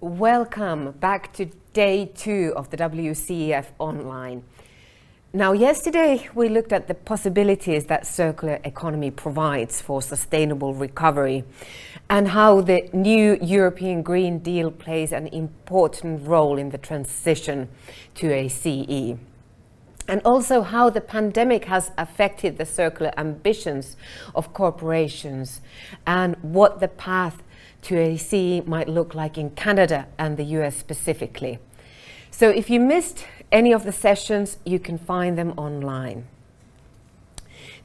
Welcome back to day 2 of the WCEF online. Now, yesterday we looked at the possibilities that circular economy provides for sustainable recovery and how the new European Green Deal plays an important role in the transition to ACEA. And also how the pandemic has affected the circular ambitions of corporations and what the path to ACEA might look like in Canada and the US specifically. So if you missed any of the sessions, you can find them online.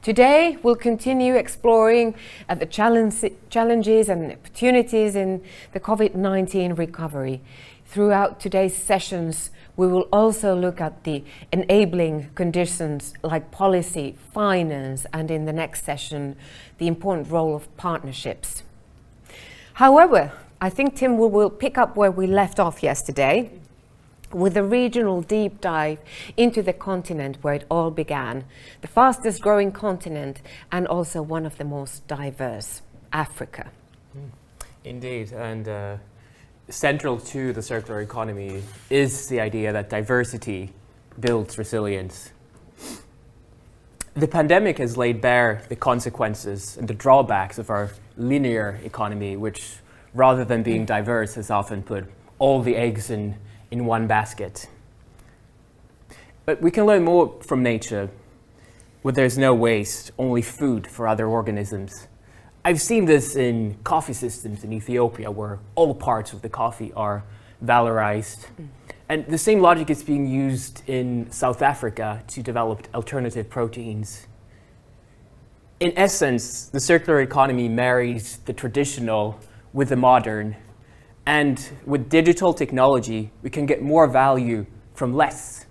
Today, we'll continue exploring the challenges and opportunities in the COVID-19 recovery. Throughout today's sessions, we will also look at the enabling conditions like policy, finance, and in the next session, the important role of partnerships. However, I think Tim will pick up where we left off yesterday with a regional deep dive into the continent where it all began, the fastest growing continent and also one of the most diverse, Africa. Indeed, and central to the circular economy is the idea that diversity builds resilience. The pandemic has laid bare the consequences and the drawbacks of our linear economy, which rather than being diverse has often put all the eggs in one basket. But we can learn more from nature where there's no waste, only food for other organisms. I've seen this in coffee systems in Ethiopia where all parts of the coffee are valorized. And the same logic is being used in South Africa to develop alternative proteins. In essence, the circular economy marries the traditional with the modern. And with digital technology, we can get more value from less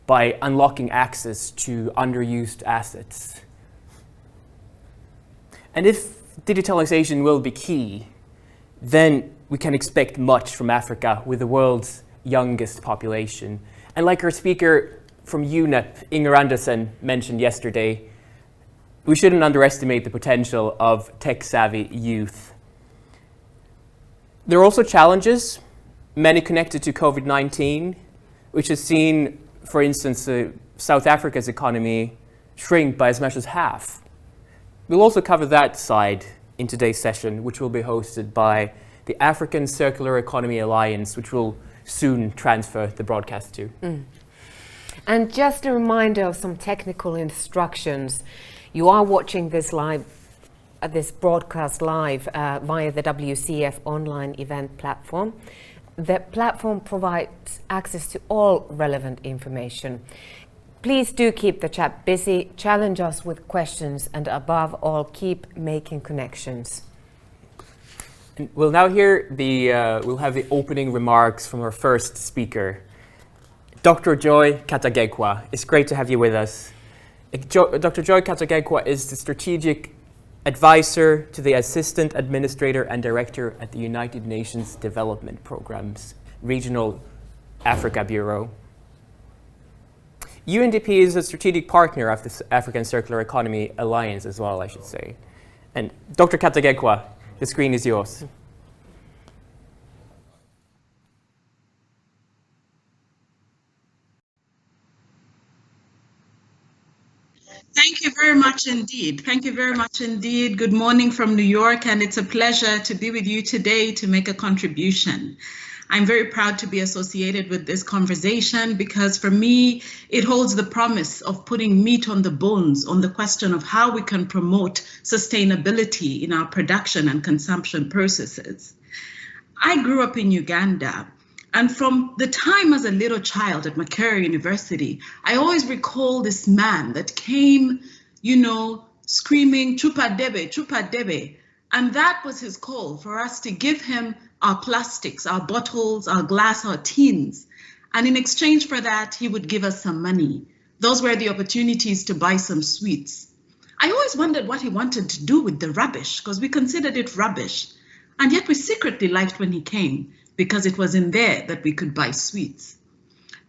by unlocking access to underused assets. And if digitalization will be key, then we can expect much from Africa with the world's youngest population. And like our speaker from UNEP, Inger Andersen, mentioned yesterday, we shouldn't underestimate the potential of tech-savvy youth. There are also challenges, many connected to COVID-19, which has seen, for instance, South Africa's economy shrink by as much as half. We'll also cover that side in today's session, which will be hosted by the African Circular Economy Alliance, which will soon transfer the broadcast to. And just a reminder of some technical instructions. You are watching this broadcast live via the WCF online event platform. The platform provides access to all relevant information. Please do keep the chat busy, challenge us with questions, and above all, keep making connections. And we'll now hear we'll have the opening remarks from our first speaker, Dr. Joy Katagekwa. It's great to have you with us. Dr. Joy Katagekwa is the strategic advisor to the Assistant Administrator and Director at the United Nations Development Program's Regional Africa Bureau. UNDP is a strategic partner of the African Circular Economy Alliance as well, I should say. And Dr. Katagekwa, the screen is yours. Thank you very much indeed. Thank you very much indeed. Good morning from New York, and it's a pleasure to be with you today to make a contribution. I'm very proud to be associated with this conversation because for me, it holds the promise of putting meat on the bones on the question of how we can promote sustainability in our production and consumption processes. I grew up in Uganda. And from the time as a little child at Makerere University, I always recall this man that came, screaming, "Chupa debe, chupa debe." And that was his call for us to give him our plastics, our bottles, our glass, our tins. And in exchange for that, he would give us some money. Those were the opportunities to buy some sweets. I always wondered what he wanted to do with the rubbish, because we considered it rubbish. And yet we secretly liked when he came, because it was in there that we could buy sweets.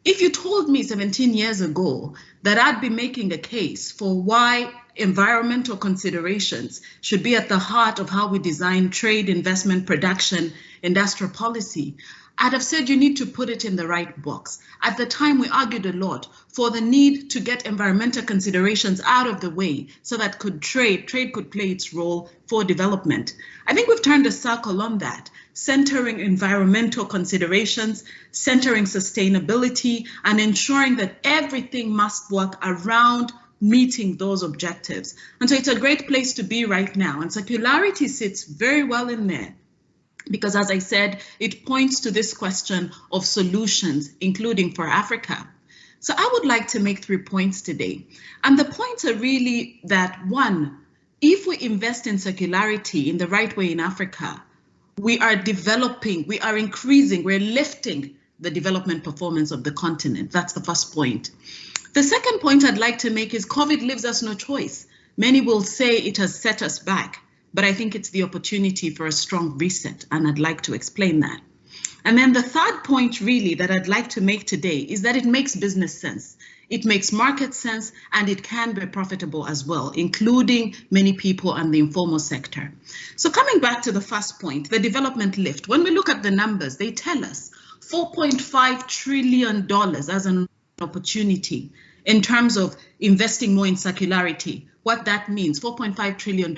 If you told me 17 years ago that I'd be making a case for why environmental considerations should be at the heart of how we design trade, investment, production, industrial policy, I'd have said you need to put it in the right box. At the time, we argued a lot for the need to get environmental considerations out of the way so that trade could play its role for development. I think we've turned a circle on that, centering environmental considerations, centering sustainability, and ensuring that everything must work around meeting those objectives. And so it's a great place to be right now. And circularity sits very well in there, because as I said, it points to this question of solutions, including for Africa. So I would like to make 3 points today. And the points are really that, one, if we invest in circularity in the right way in Africa, we are developing, we are increasing, we're lifting the development performance of the continent. That's the first point. The second point I'd like to make is COVID leaves us no choice. Many will say it has set us back, but I think it's the opportunity for a strong reset, and I'd like to explain that. And then the third point really that I'd like to make today is that it makes business sense. It makes market sense, and it can be profitable as well, including many people and the informal sector. So coming back to the first point, the development lift, when we look at the numbers, they tell us $4.5 trillion as an opportunity in terms of investing more in circularity. What that means, $4.5 trillion.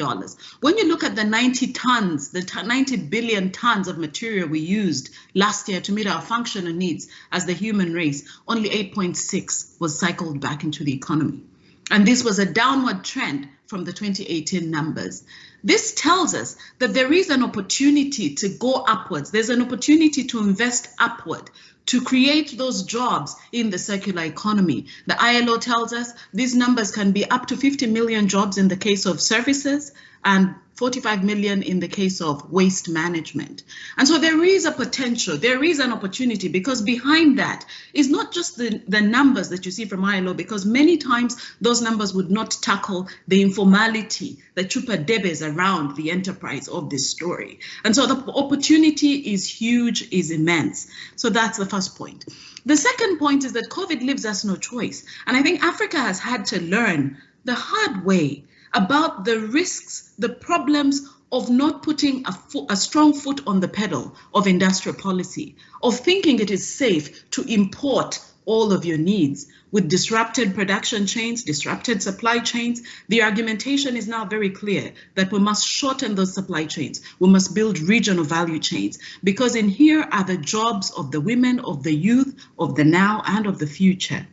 When you look at the 90 billion tons of material we used last year to meet our functional needs as the human race, only 8.6 was cycled back into the economy. And this was a downward trend from the 2018 numbers. This tells us that there is an opportunity to go upwards. There's an opportunity to invest upward, to create those jobs in the circular economy. The ILO tells us these numbers can be up to 50 million jobs in the case of services and 45 million in the case of waste management. And so there is a potential, there is an opportunity, because behind that is not just the numbers that you see from ILO, because many times those numbers would not tackle the informality, the chupa-debes around the enterprise of this story. And so the opportunity is huge, is immense. So that's the first point. The second point is that COVID leaves us no choice. And I think Africa has had to learn the hard way about the risks, the problems of not putting a strong foot on the pedal of industrial policy, of thinking it is safe to import all of your needs. With disrupted production chains, disrupted supply chains, the argumentation is now very clear that we must shorten those supply chains. We must build regional value chains, because in here are the jobs of the women, of the youth, of the now and of the future.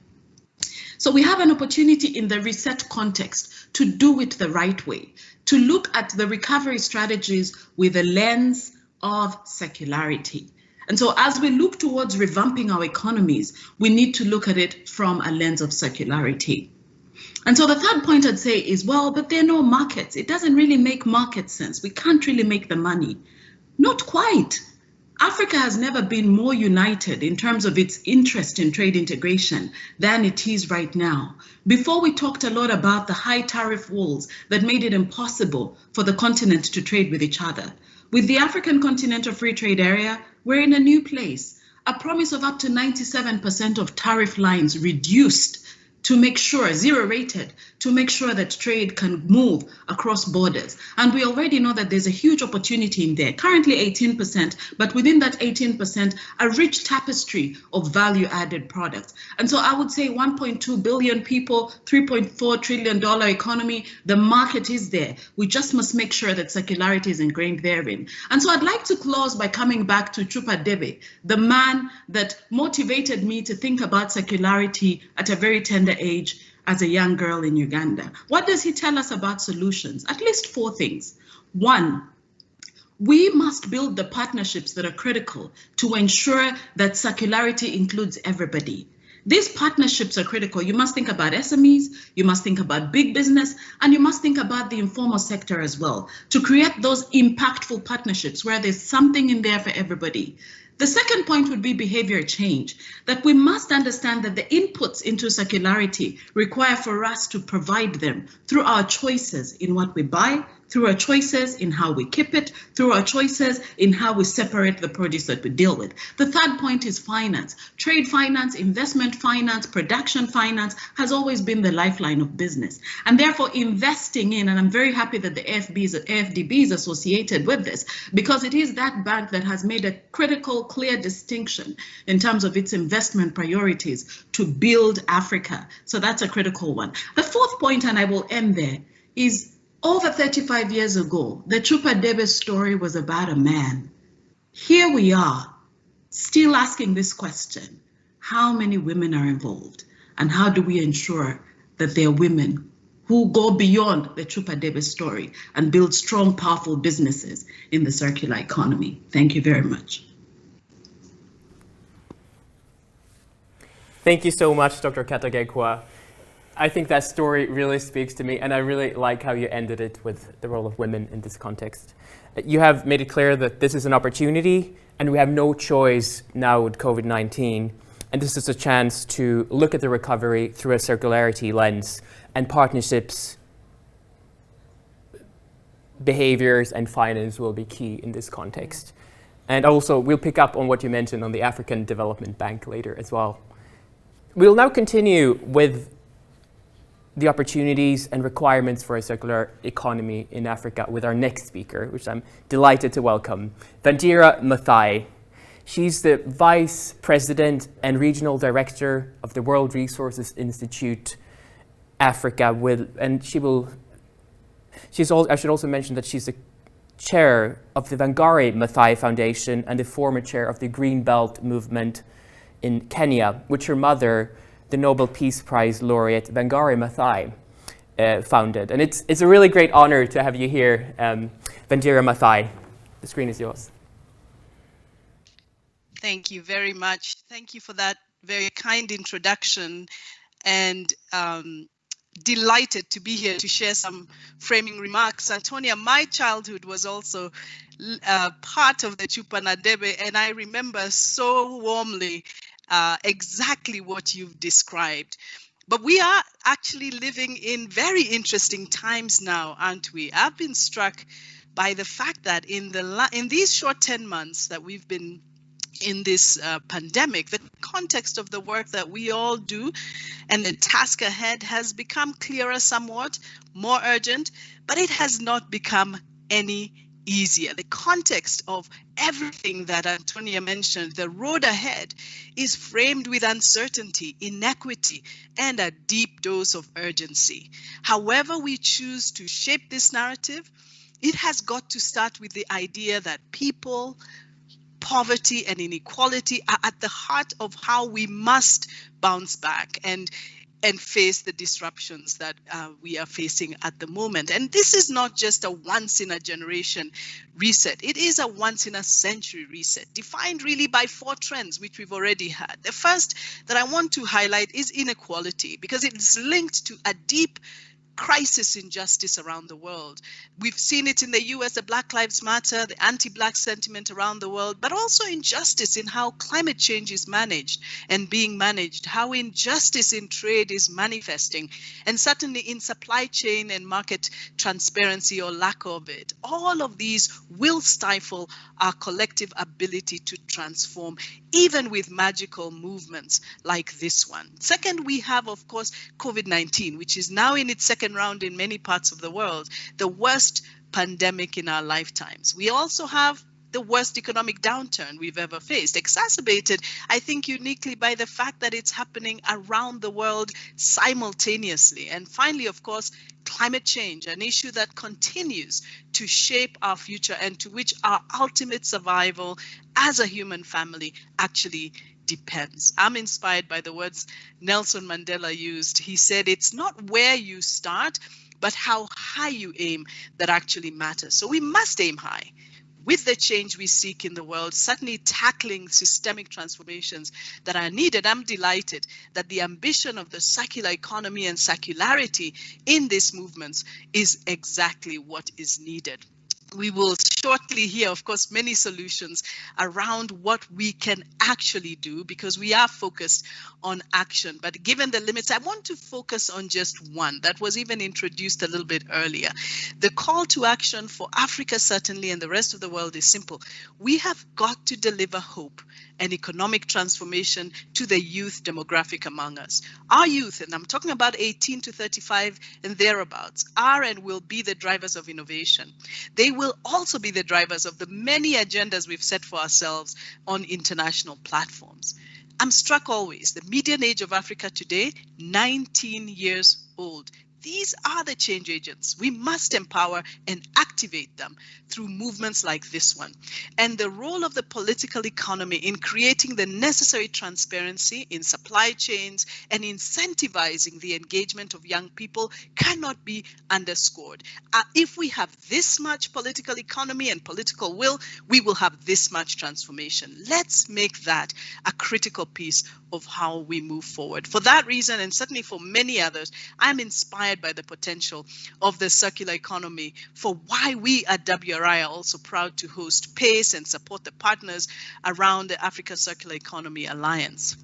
So we have an opportunity in the reset context to do it the right way, to look at the recovery strategies with a lens of circularity. And so as we look towards revamping our economies, we need to look at it from a lens of circularity. And so the third point I'd say is, well, but there are no markets. It doesn't really make market sense. We can't really make the money. Not quite. Africa has never been more united in terms of its interest in trade integration than it is right now. Before, we talked a lot about the high tariff walls that made it impossible for the continent to trade with each other. With the African Continental Free Trade Area, we're in a new place. A promise of up to 97% of tariff lines reduced to make sure, zero rated, to make sure that trade can move across borders. And we already know that there's a huge opportunity in there, currently 18%, but within that 18%, a rich tapestry of value added products. And so I would say 1.2 billion people, $3.4 trillion economy, the market is there. We just must make sure that circularity is ingrained therein. And so I'd like to close by coming back to Chupa Debe, the man that motivated me to think about circularity at a very tender age as a young girl in Uganda. What does he tell us about solutions? At least 4 things. 1, we must build the partnerships that are critical to ensure that circularity includes everybody. These partnerships are critical. You must think about SMEs, you must think about big business, and you must think about the informal sector as well, to create those impactful partnerships where there's something in there for everybody. The second point would be behavior change, that we must understand that the inputs into circularity require for us to provide them through our choices in what we buy, through our choices in how we keep it, through our choices in how we separate the produce that we deal with. The third point is finance. Trade finance, investment finance, production finance has always been the lifeline of business. And therefore investing in, and I'm very happy that the AFDB is associated with this, because it is that bank that has made a critical, clear distinction in terms of its investment priorities to build Africa. So that's a critical one. The fourth point, and I will end there, is over 35 years ago, the Chupa Debe story was about a man. Here we are, still asking this question: how many women are involved? And how do we ensure that there are women who go beyond the Chupa Debe story and build strong, powerful businesses in the circular economy? Thank you very much. Thank you so much, Dr. Katagekwa. I think that story really speaks to me, and I really like how you ended it with the role of women in this context. You have made it clear that this is an opportunity, and we have no choice now with COVID-19, and this is a chance to look at the recovery through a circularity lens, and partnerships, behaviors, and finance will be key in this context. And also, we'll pick up on what you mentioned on the African Development Bank later as well. We'll now continue with the opportunities and requirements for a circular economy in Africa with our next speaker, which I'm delighted to welcome, Vandira Mathai. She's the Vice President and Regional Director of the World Resources Institute Africa, I should also mention that she's the chair of the Wangari Maathai Foundation and the former chair of the Green Belt Movement in Kenya, which her mother, the Nobel Peace Prize laureate Wangari Maathai, founded. And it's a really great honor to have you here, Vandira Mathai. The screen is yours. Thank you very much. Thank you for that very kind introduction, and delighted to be here to share some framing remarks. Antonia, my childhood was also part of the Chupa Debe, and I remember so warmly exactly what you've described. But we are actually living in very interesting times now, aren't we? I've been struck by the fact that in these short 10 months that we've been in this pandemic, the context of the work that we all do and the task ahead has become clearer somewhat, more urgent, but it has not become any easier. The context of everything that Antonia mentioned, the road ahead, is framed with uncertainty, inequity, and a deep dose of urgency. However we choose to shape this narrative, it has got to start with the idea that people, poverty, and inequality are at the heart of how we must bounce back and face the disruptions that we are facing at the moment. And this is not just a once-in-a-generation reset. It is a once-in-a-century reset, defined really by 4 trends, which we've already had. The first that I want to highlight is inequality, because it's linked to a deep crisis in justice around the world. We've seen it in the US, the Black Lives Matter, the anti-Black sentiment around the world, but also injustice in how climate change is managed and being managed, how injustice in trade is manifesting, and certainly in supply chain and market transparency or lack of it. All of these will stifle our collective ability to transform, even with magical movements like this one. Second, we have, of course, COVID-19, which is now in its second round in many parts of the world, the worst pandemic in our lifetimes. We also have the worst economic downturn we've ever faced, exacerbated, I think, uniquely by the fact that it's happening around the world simultaneously. And finally, of course, climate change, an issue that continues to shape our future and to which our ultimate survival as a human family actually depends. I'm inspired by the words Nelson Mandela used. He said, it's not where you start, but how high you aim that actually matters. So we must aim high with the change we seek in the world, certainly tackling systemic transformations that are needed. I'm delighted that the ambition of the circular economy and circularity in these movements is exactly what is needed. We will shortly hear, of course, many solutions around what we can actually do, because we are focused on action. But given the limits, I want to focus on just one that was even introduced a little bit earlier. The call to action for Africa, certainly, and the rest of the world is simple. We have got to deliver hope and economic transformation to the youth demographic among us. Our youth, and I'm talking about 18 to 35 and thereabouts, are and will be the drivers of innovation. They will also be the drivers of the many agendas we've set for ourselves on international platforms. I'm struck always, the median age of Africa today, 19 years old. These are the change agents. We must empower and activate them through movements like this one. And the role of the political economy in creating the necessary transparency in supply chains and incentivizing the engagement of young people cannot be underscored. If we have this much political economy and political will, we will have this much transformation. Let's make that a critical piece of how we move forward. For that reason, and certainly for many others, I'm inspired by the potential of the circular economy, for why we at WRI are also proud to host PACE and support the partners around the Africa Circular Economy Alliance.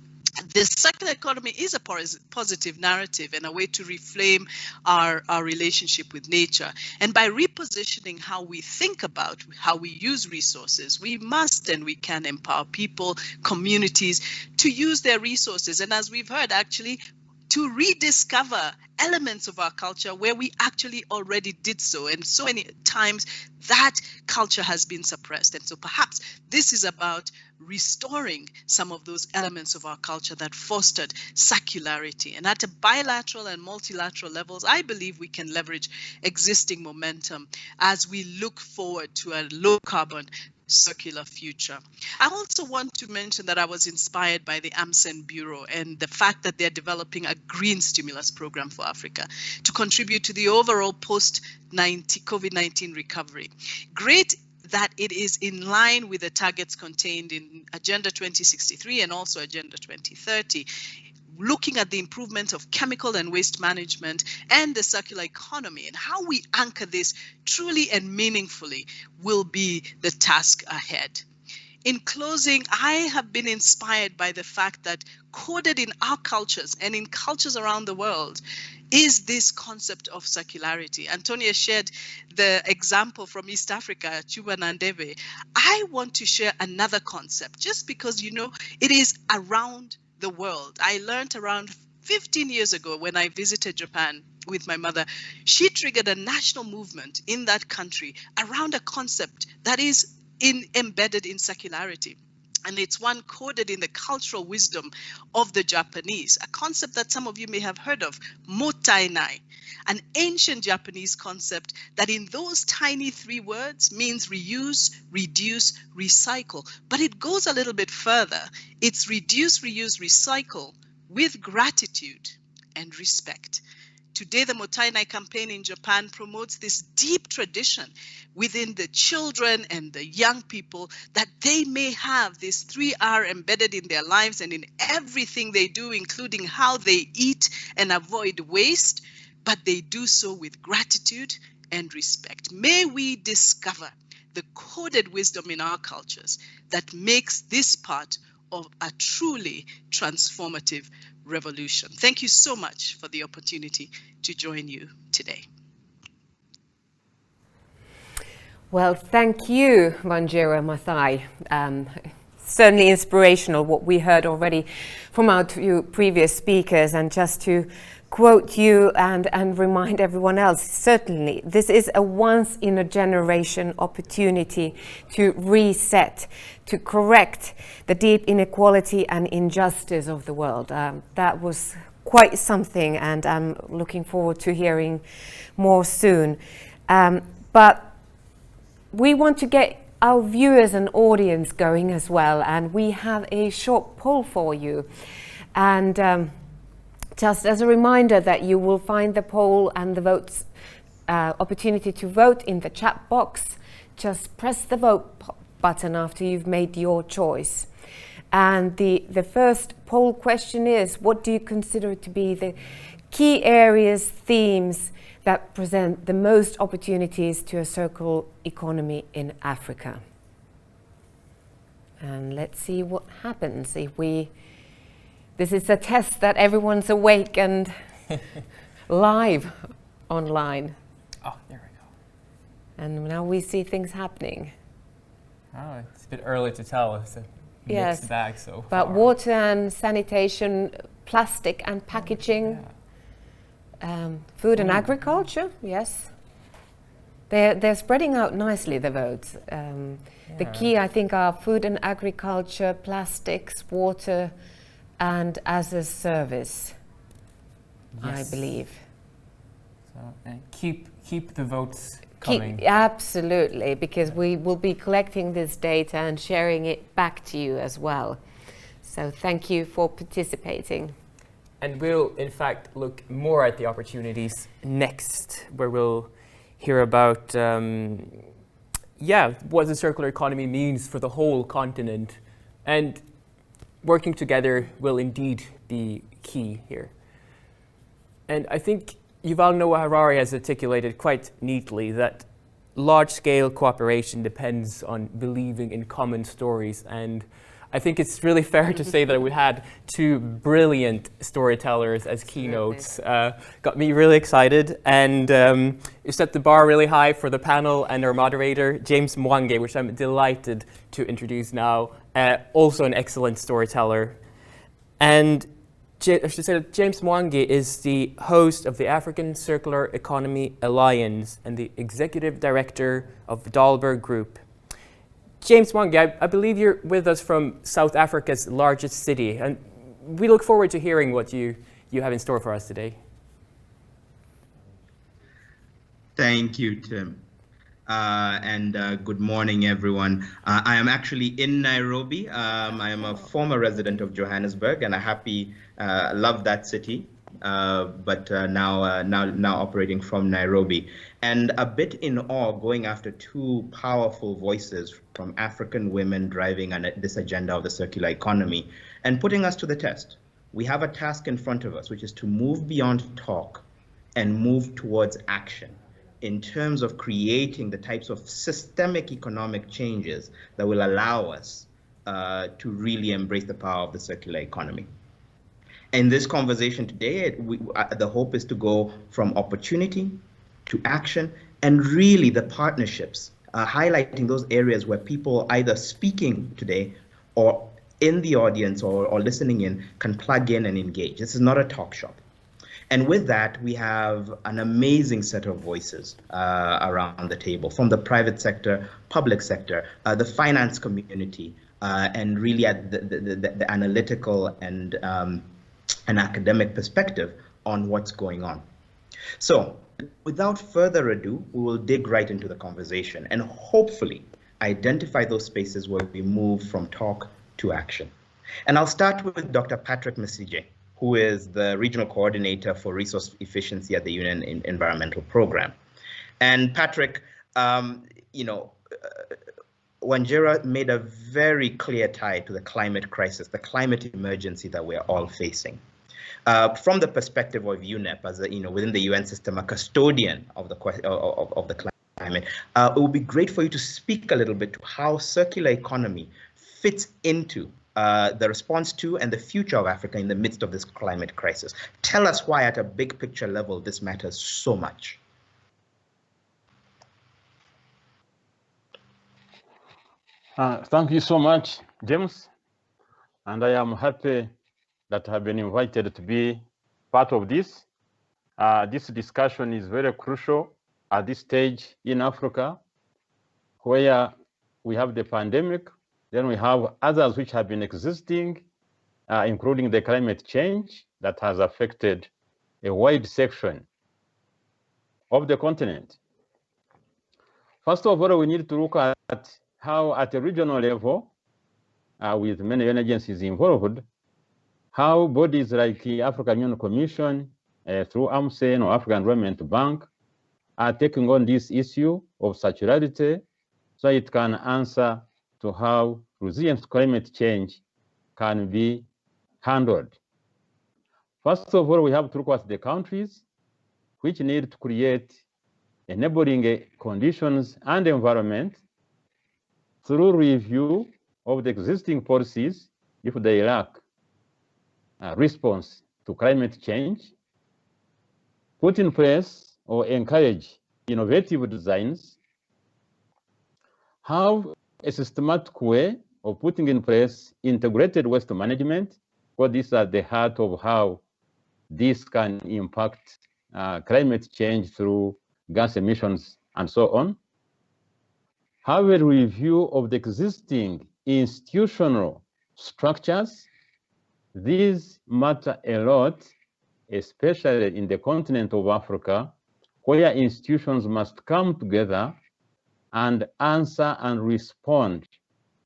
The circular economy is a positive narrative and a way to reframe our relationship with nature. And by repositioning how we think about how we use resources, we must and we can empower people, communities to use their resources. And as we've heard, actually, to rediscover elements of our culture where we actually already did so. And so many times that culture has been suppressed. And so perhaps this is about restoring some of those elements of our culture that fostered circularity. And at a bilateral and multilateral levels, I believe we can leverage existing momentum as we look forward to a low carbon circular future. I also want to mention that I was inspired by the AMCEN Bureau and the fact that they're developing a green stimulus program for Africa to contribute to the overall post-COVID-19 recovery. Great that it is in line with the targets contained in Agenda 2063 and also Agenda 2030. Looking at the improvement of chemical and waste management and the circular economy, and how we anchor this truly and meaningfully will be the task ahead. In closing, I have been inspired by the fact that coded in our cultures and in cultures around the world is this concept of circularity. Antonia shared the example from East Africa, Chuba Nandebe. I want to share another concept, just because, you know, it is around the world. I learned around 15 years ago when I visited Japan with my mother. She triggered a national movement in that country around a concept that is embedded in circularity. And it's one coded in the cultural wisdom of the Japanese, a concept that some of you may have heard of, mottainai, an ancient Japanese concept that in those tiny 3 words means reuse, reduce, recycle. But it goes a little bit further. It's reduce, reuse, recycle with gratitude and respect. Today, the Mottainai campaign in Japan promotes this deep tradition within the children and the young people that they may have this 3R embedded in their lives and in everything they do, including how they eat and avoid waste, but they do so with gratitude and respect. May we discover the coded wisdom in our cultures that makes this part of a truly transformative revolution. Thank you so much for the opportunity to join you today. Well, thank you, Wanjira Maathai. Certainly inspirational what we heard already from our 2 previous speakers, and just to quote you and remind everyone else, certainly this is a once in a generation opportunity to reset, to correct the deep inequality and injustice of the world. That was quite something, and I'm looking forward to hearing more soon. But we want to get our viewers and audience going as well, and we have a short poll for you. And just as a reminder that you will find the poll and the votes opportunity to vote in the chat box. Just press the vote button after you've made your choice. And the first poll question is, what do you consider to be the key areas, themes that present the most opportunities to a circular economy in Africa. And let's see what happens if we... This is a test that everyone's awake and live online. Oh, there we go. And now we see things happening. Oh, it's a bit early to tell. It's a mixed bag so far. But water and sanitation, plastic and packaging, food and agriculture, yes. They're spreading out nicely, the votes. The key, I think, are food and agriculture, plastics, water, and as a service, yes. I believe. So, and keep the votes coming. Absolutely, because we will be collecting this data and sharing it back to you as well. So thank you for participating. And we'll, in fact, look more at the opportunities next, where we'll hear about what the circular economy means for the whole continent. And working together will indeed be key here. And I think Yuval Noah Harari has articulated quite neatly that large-scale cooperation depends on believing in common stories. And I think it's really fair to say that we had two brilliant storytellers as keynotes. Got me really excited, and it set the bar really high for the panel and our moderator, James Mwangi, which I'm delighted to introduce now, also an excellent storyteller. And I should say that James Mwangi is the host of the African Circular Economy Alliance and the executive director of the Dahlberg Group. James Mwangi, I believe you're with us from South Africa's largest city, and we look forward to hearing what you have in store for us today. Thank you, Tim. And good morning, everyone. I am actually in Nairobi. I am a former resident of Johannesburg, and I love that city. But now operating from Nairobi, and a bit in awe, going after two powerful voices from African women driving this agenda of the circular economy and putting us to the test. We have a task in front of us, which is to move beyond talk and move towards action in terms of creating the types of systemic economic changes that will allow us to really embrace the power of the circular economy. In this conversation today, the hope is to go from opportunity to action, and really the partnerships, highlighting those areas where people either speaking today or in the audience or listening in can plug in and engage. This is not a talk shop. And with that, we have an amazing set of voices around the table, from the private sector, public sector, the finance community, and really at the analytical and an academic perspective on what's going on. So without further ado, we will dig right into the conversation and hopefully identify those spaces where we move from talk to action. And I'll start with Dr. Patrick Masije, who is the Regional Coordinator for Resource Efficiency at the UN Environmental Program. And Patrick, Wanjira made a very clear tie to the climate crisis, the climate emergency that we're all facing. From the perspective of UNEP, as within the UN system, a custodian of the climate, it would be great for you to speak a little bit to how circular economy fits into the response to and the future of Africa in the midst of this climate crisis. Tell us why, at a big picture level, this matters so much. Thank you so much, James. And I am happy that I have been invited to be part of this. This discussion is very crucial at this stage in Africa, where we have the pandemic, then we have others which have been existing, including the climate change that has affected a wide section of the continent. First of all, we need to look at how at a regional level, with many UN agencies involved, how bodies like the African Union Commission, through AMSEN or African Development Bank, are taking on this issue of circularity so it can answer to how resilient climate change can be handled. First of all, we have to look at the countries which need to create enabling conditions and environment through review of the existing policies if they lack a response to climate change, put in place or encourage innovative designs, have a systematic way of putting in place integrated waste management, because these are the heart of how this can impact climate change through gas emissions and so on. Have a review of the existing institutional structures. These matter a lot, especially in the continent of Africa, where institutions must come together and answer and respond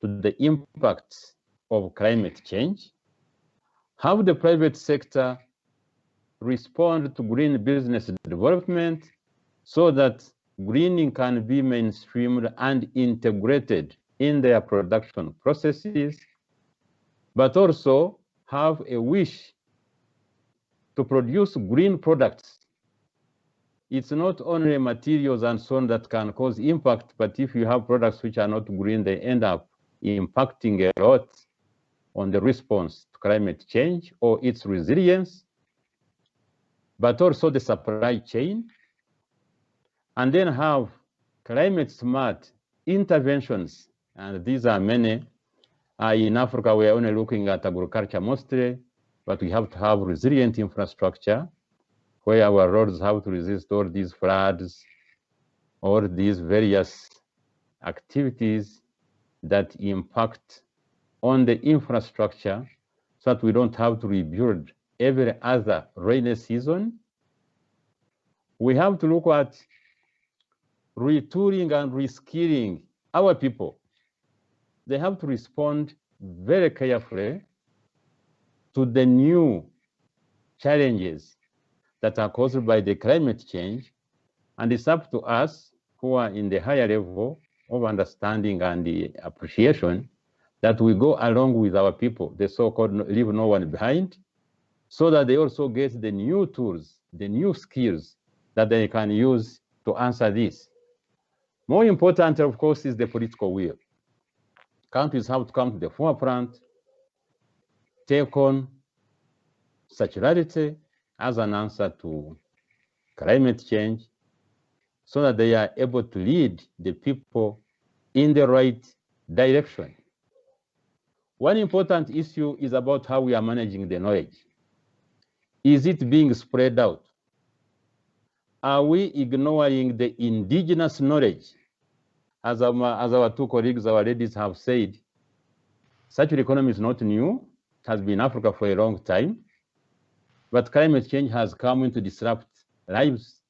to the impacts of climate change. Have the private sector respond to green business development so that greening can be mainstreamed and integrated in their production processes, but also have a wish to produce green products. It's not only materials and so on that can cause impact, but if you have products which are not green, they end up impacting a lot on the response to climate change or its resilience, but also the supply chain. And then have climate smart interventions, and these are many. In Africa, we are only looking at agriculture mostly, but we have to have resilient infrastructure where our roads have to resist all these floods, all these various activities that impact on the infrastructure, so that we don't have to rebuild every other rainy season. We have to look at retooling and reskilling our people. They have to respond very carefully to the new challenges that are caused by the climate change. And it's up to us who are in the higher level of understanding and the appreciation that we go along with our people, the so-called leave no one behind, so that they also get the new tools, the new skills that they can use to answer this. More important, of course, is the political will. Countries have to come to the forefront, take on circularity as an answer to climate change, so that they are able to lead the people in the right direction. One important issue is about how we are managing the knowledge. Is it being spread out? Are we ignoring the indigenous knowledge? As our two colleagues, our ladies have said, circular economy is not new. It has been in Africa for a long time. But climate change has come in to disrupt lives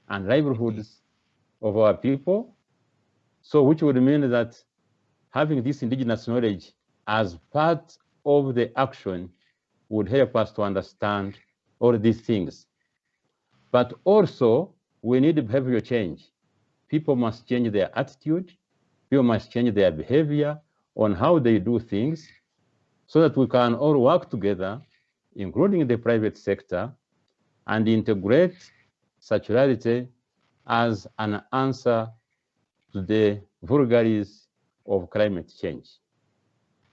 and livelihoods of our people. So which would mean that having this indigenous knowledge as part of the action would help us to understand all these things. But also, we need behavioral change. People must change their attitude. People must change their behavior on how they do things, so that we can all work together, including the private sector, and integrate circularity as an answer to the vagaries of climate change.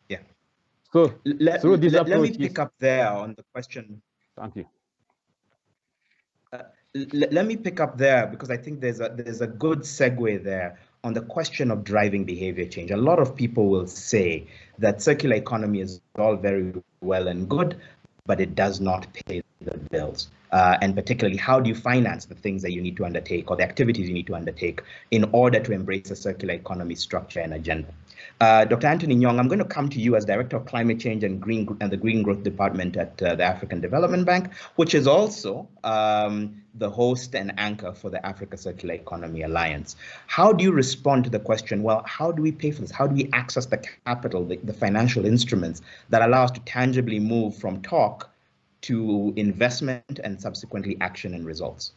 Yeah. So let me pick up there on the question. Thank you. Let me pick up there, because I think there's a good segue there on the question of driving behavior change. A lot of people will say that circular economy is all very well and good, but it does not pay the bills. And particularly, how do you finance the things that you need to undertake, or the activities you need to undertake, in order to embrace a circular economy structure and agenda? Dr. Anthony Nyong, I'm going to come to you as Director of Climate Change and the Green Growth Department at the African Development Bank, which is also the host and anchor for the Africa Circular Economy Alliance. How do you respond to the question, well, how do we pay for this? How do we access the capital, the financial instruments that allow us to tangibly move from talk to investment and subsequently action and results?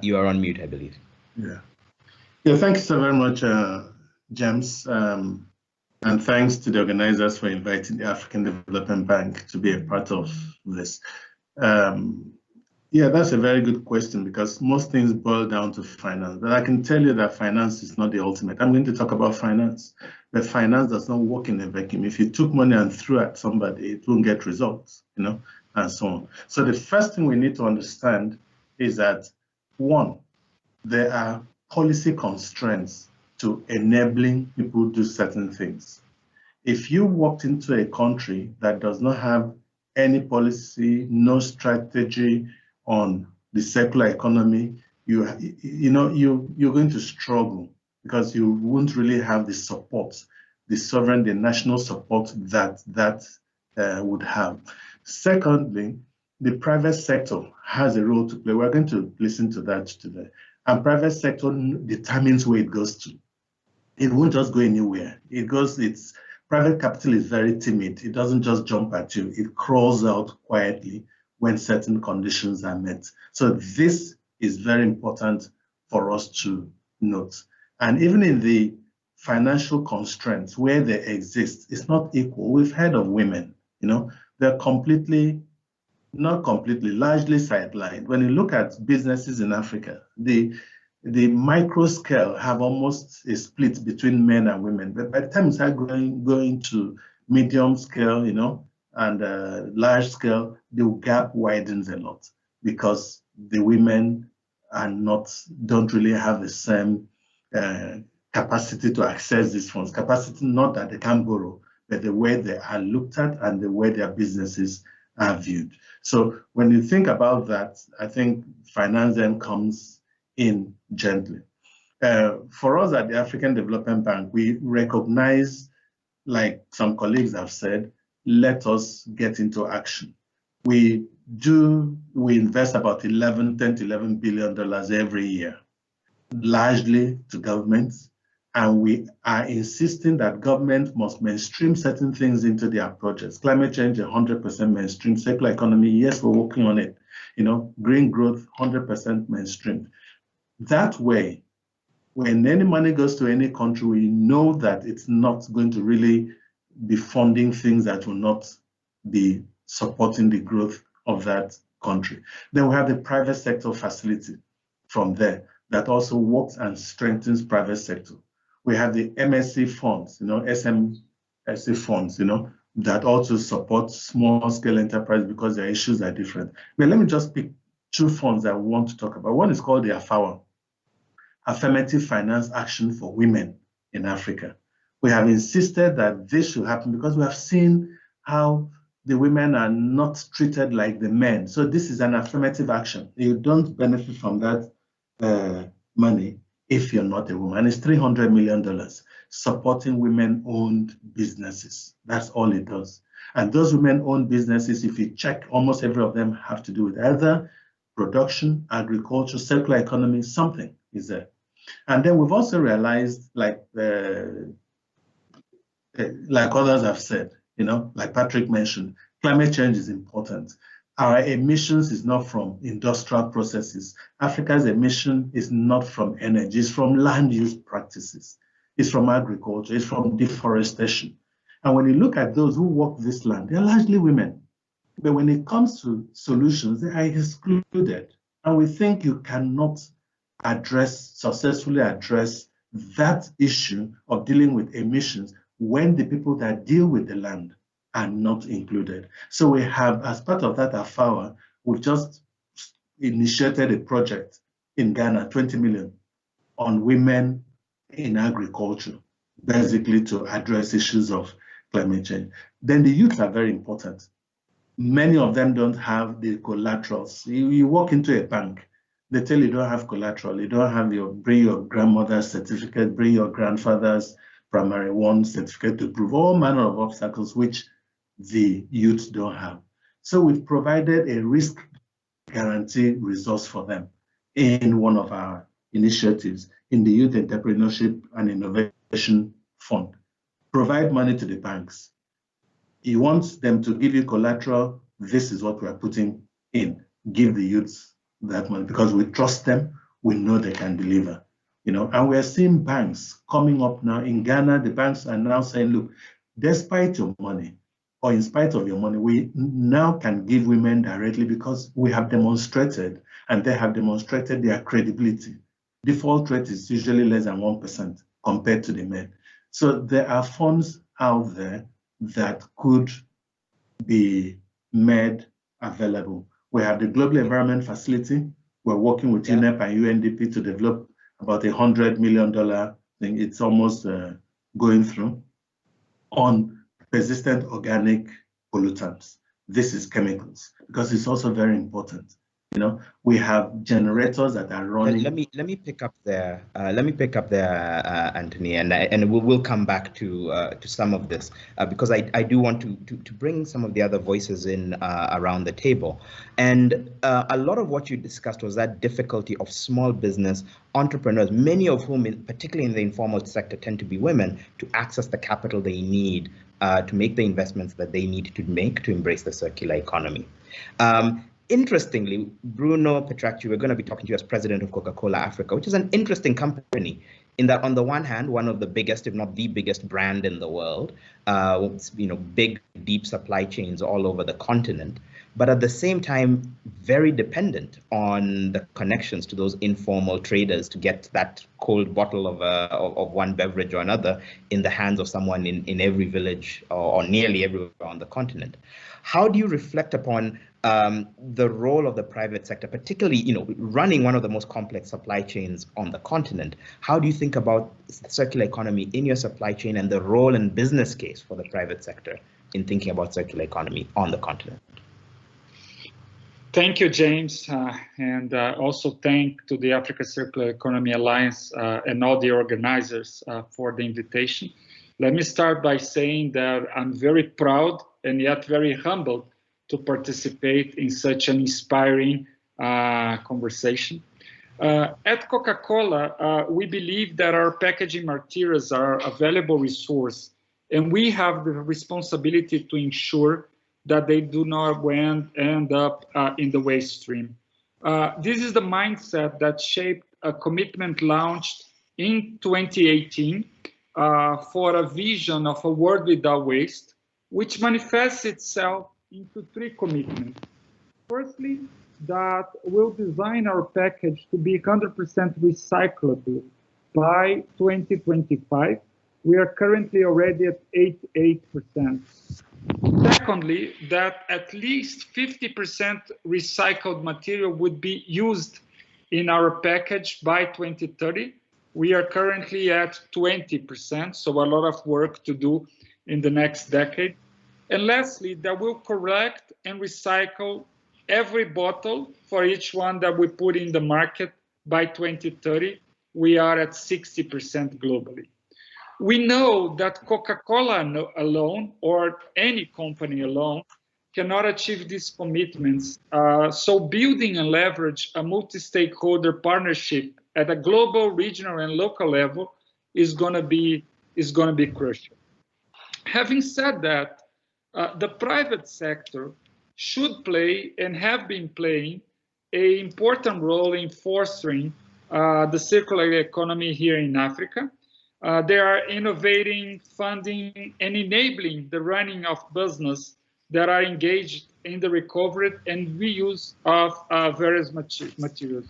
You are on mute, I believe. Yeah, thanks so very much, James. And thanks to the organizers for inviting the African Development Bank to be a part of this. Yeah, that's a very good question, because most things boil down to finance. But I can tell you that finance is not the ultimate. I'm going to talk about finance, but finance does not work in a vacuum. If you took money and threw at somebody, it won't get results, and so on. So the first thing we need to understand is that, one, there are policy constraints to enabling people to do certain things. If you walked into a country that does not have any policy, no strategy on the circular economy, you're going to struggle, because you won't really have the support, the sovereign, the national support that would have. Secondly, the private sector has a role to play. We're going to listen to that today. And private sector determines where it goes to. It won't just go anywhere. Private capital is very timid. It doesn't just jump at you. It crawls out quietly when certain conditions are met. So this is very important for us to note. And even in the financial constraints where they exist, it's not equal. We've heard of women, they're largely sidelined. When you look at businesses in Africa, the micro scale have almost a split between men and women. But by the time you start going to medium scale, and large scale, the gap widens a lot, because the women don't really have the same capacity to access these funds. Capacity, not that they can borrow, but the way they are looked at and the way their businesses are viewed. So when you think about that, I think finance then comes in gently. For us at the African Development Bank, we recognize, like some colleagues have said, let us get into action. We invest about $10 to $11 billion every year, largely to governments. And we are insisting that government must mainstream certain things into their projects. Climate change, 100% mainstream. Circular economy, yes, we're working on it. Green growth, 100% mainstream. That way, when any money goes to any country, we know that it's not going to really be funding things that will not be supporting the growth of that country. Then we have the private sector facility from there that also works and strengthens private sector. We have the MSC funds, SMSC funds, that also support small scale enterprise because their issues are different. But let me just pick two funds that I want to talk about. One is called the AFAWA, Affirmative Finance Action for Women in Africa. We have insisted that this should happen because we have seen how the women are not treated like the men. So this is an affirmative action. You don't benefit from that money if you're not a woman. It's $300 million supporting women-owned businesses. That's all it does. And those women-owned businesses, if you check, almost every of them have to do with either production, agriculture, circular economy, something is there. And then we've also realized, like others have said, like Patrick mentioned, climate change is important. Our emissions is not from industrial processes. Africa's emission is not from energy, it's from land use practices. It's from agriculture, it's from deforestation. And when you look at those who work this land, they're largely women. But when it comes to solutions, they are excluded. And we think you cannot successfully address that issue of dealing with emissions when the people that deal with the land are not included. So we have, as part of that AFAWA, we've just initiated a project in Ghana, 20 million, on women in agriculture, basically to address issues of climate change. Then the youth are very important. Many of them don't have the collaterals. You walk into a bank, they tell you don't have collateral, you don't have bring your grandmother's certificate, bring your grandfather's primary one certificate to prove all manner of obstacles which the youth don't have. So we've provided a risk guarantee resource for them in one of our initiatives in the Youth Entrepreneurship and Innovation Fund. Provide money to the banks. You want them to give you collateral, this is what we are putting in. Give the youths that money because we trust them, we know they can deliver. You know, and we're seeing banks coming up now. In Ghana, the banks are now saying, look, despite your money, or in spite of your money, we now can give women directly because we have demonstrated, and they have demonstrated their credibility. Default rate is usually less than 1% compared to the men. So there are funds out there that could be made available. We have the Global Environment Facility. We're working with UNEP and UNDP to develop about $100 million thing. It's almost going through on persistent organic pollutants. This is chemicals, because it's also very important. You know, we have generators that are running. Let me pick up there. Anthony, and we'll come back to some of this because I do want to bring some of the other voices in around the table. And a lot of what you discussed was that difficulty of small business entrepreneurs, many of whom, particularly in the informal sector, tend to be women, to access the capital they need to make the investments that they need to make to embrace the circular economy. Interestingly, Bruno Petracci, we're going to be talking to you as president of Coca-Cola Africa, which is an interesting company in that, on the one hand, one of the biggest, if not the biggest brand in the world, you know, big, deep supply chains all over the continent, but at the same time, very dependent on the connections to those informal traders to get that cold bottle of one beverage or another in the hands of someone in every village or nearly everywhere on the continent. How do you reflect upon the role of the private sector, particularly, you know, running one of the most complex supply chains on the continent? How do you think about the circular economy in your supply chain and the role and business case for the private sector in thinking about circular economy on the continent? Thank you, James, and also thank to the Africa Circular Economy Alliance and all the organizers for the invitation. Let me start by saying that I'm very proud and yet very humbled to participate in such an inspiring conversation. At Coca-Cola, we believe that our packaging materials are a valuable resource, and we have the responsibility to ensure that they do not end up in the waste stream. This is the mindset that shaped a commitment launched in 2018 for a vision of a world without waste, which manifests itself into three commitments. Firstly, that we'll design our package to be 100% recyclable by 2025. We are currently already at 88%. Secondly, that at least 50% recycled material would be used in our package by 2030. We are currently at 20%, so a lot of work to do in the next decade. And lastly, that we'll collect and recycle every bottle for each one that we put in the market by 2030. We are at 60% globally. We know that Coca-Cola alone, or any company alone, cannot achieve these commitments. So building and leverage a multi-stakeholder partnership at a global, regional, and local level is going to be crucial. Having said that, the private sector should play and have been playing an important role in fostering the circular economy here in Africa. They are innovating, funding, and enabling the running of business that are engaged in the recovery and reuse of various materials.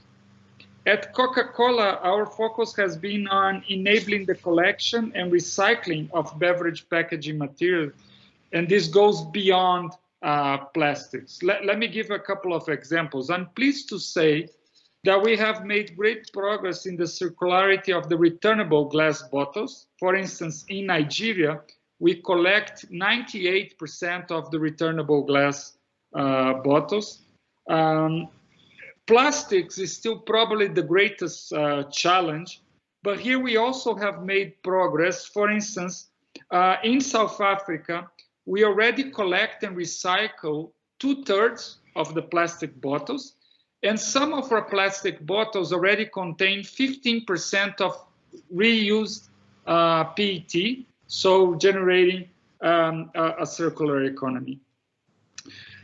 At Coca-Cola, our focus has been on enabling the collection and recycling of beverage packaging materials, and this goes beyond plastics. Let me give a couple of examples. I'm pleased to say that we have made great progress in the circularity of the returnable glass bottles. For instance, in Nigeria, we collect 98% of the returnable glass bottles. Plastics is still probably the greatest challenge, but here we also have made progress. For instance, in South Africa, we already collect and recycle 2/3 of the plastic bottles. And some of our plastic bottles already contain 15% of reused PET, so generating a circular economy.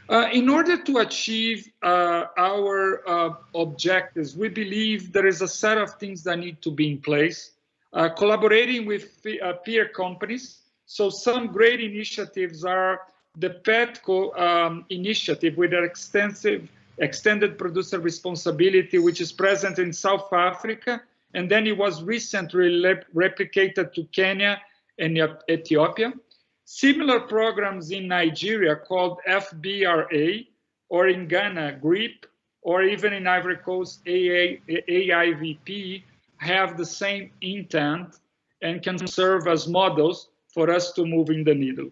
In order to achieve our objectives, we believe there is a set of things that need to be in place. Collaborating with peer companies. So some great initiatives are the PETCO initiative with an extended producer responsibility, which is present in South Africa. And then it was recently replicated to Kenya and Ethiopia. Similar programs in Nigeria called FBRA, or in Ghana, GRIP, or even in Ivory Coast, AIVP, have the same intent and can serve as models for us to move in the needle.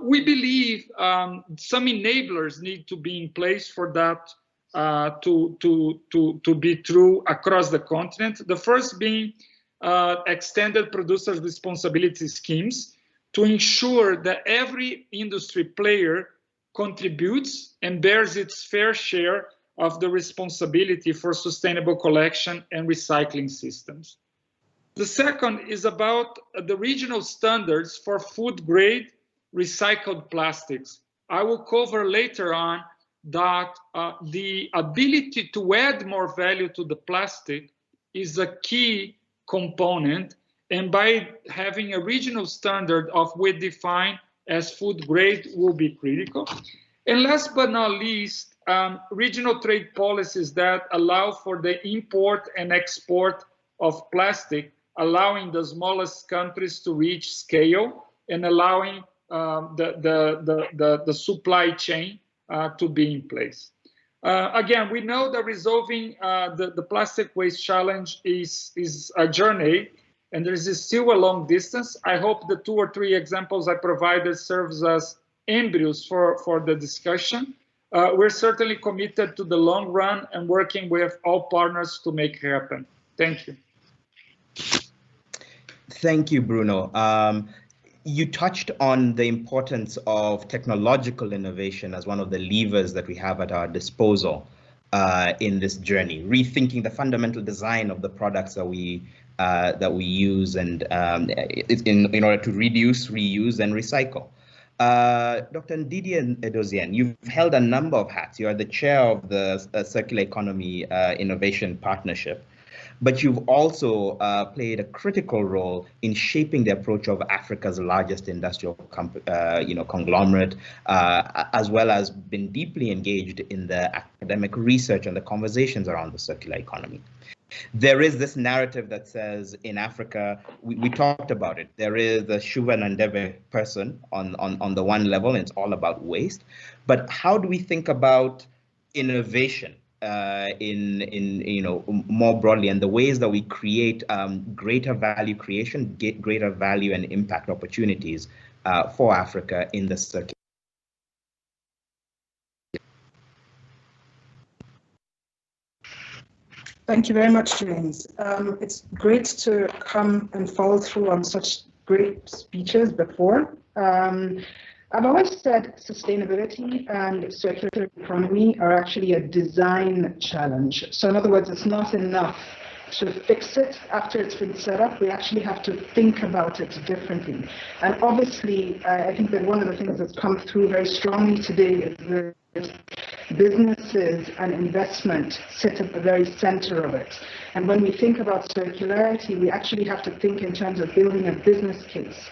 We believe some enablers need to be in place for that to be true across the continent. The first being extended producers' responsibility schemes, to ensure that every industry player contributes and bears its fair share of the responsibility for sustainable collection and recycling systems. The second is about the regional standards for food grade recycled plastics. I will cover later on that the ability to add more value to the plastic is a key component. And by having a regional standard of what we define as food grade will be critical. And last but not least, regional trade policies that allow for the import and export of plastic, allowing the smallest countries to reach scale and allowing the supply chain to be in place. Again, we know that resolving the plastic waste challenge is a journey, and there is still a long distance. I hope the 2 or 3 examples I provided serves as embryos for the discussion. We're certainly committed to the long run and working with all partners to make it happen. Thank you. Thank you, Bruno. You touched on the importance of technological innovation as one of the levers that we have at our disposal in this journey, rethinking the fundamental design of the products that we use and in order to reduce, reuse, and recycle. Dr. Ndidi Edozian, you've held a number of hats. You are the chair of the Circular Economy Innovation Partnership, but you've also played a critical role in shaping the approach of Africa's largest industrial conglomerate, as well as been deeply engaged in the academic research and the conversations around the circular economy. There is this narrative that says in Africa, we talked about it, there is the Shuva Nandeve person on the one level, and it's all about waste. But how do we think about innovation more broadly, and the ways that we create greater value creation, greater value and impact opportunities for Africa in the circular? Thank you very much, James. It's great to come and follow through on such great speeches before. I've always said sustainability and circular economy are actually a design challenge. So in other words, it's not enough to fix it after it's been set up. We actually have to think about it differently. And obviously, I think that one of the things that's come through very strongly today is that businesses and investment sit at the very center of it. And when we think about circularity, we actually have to think in terms of building a business case,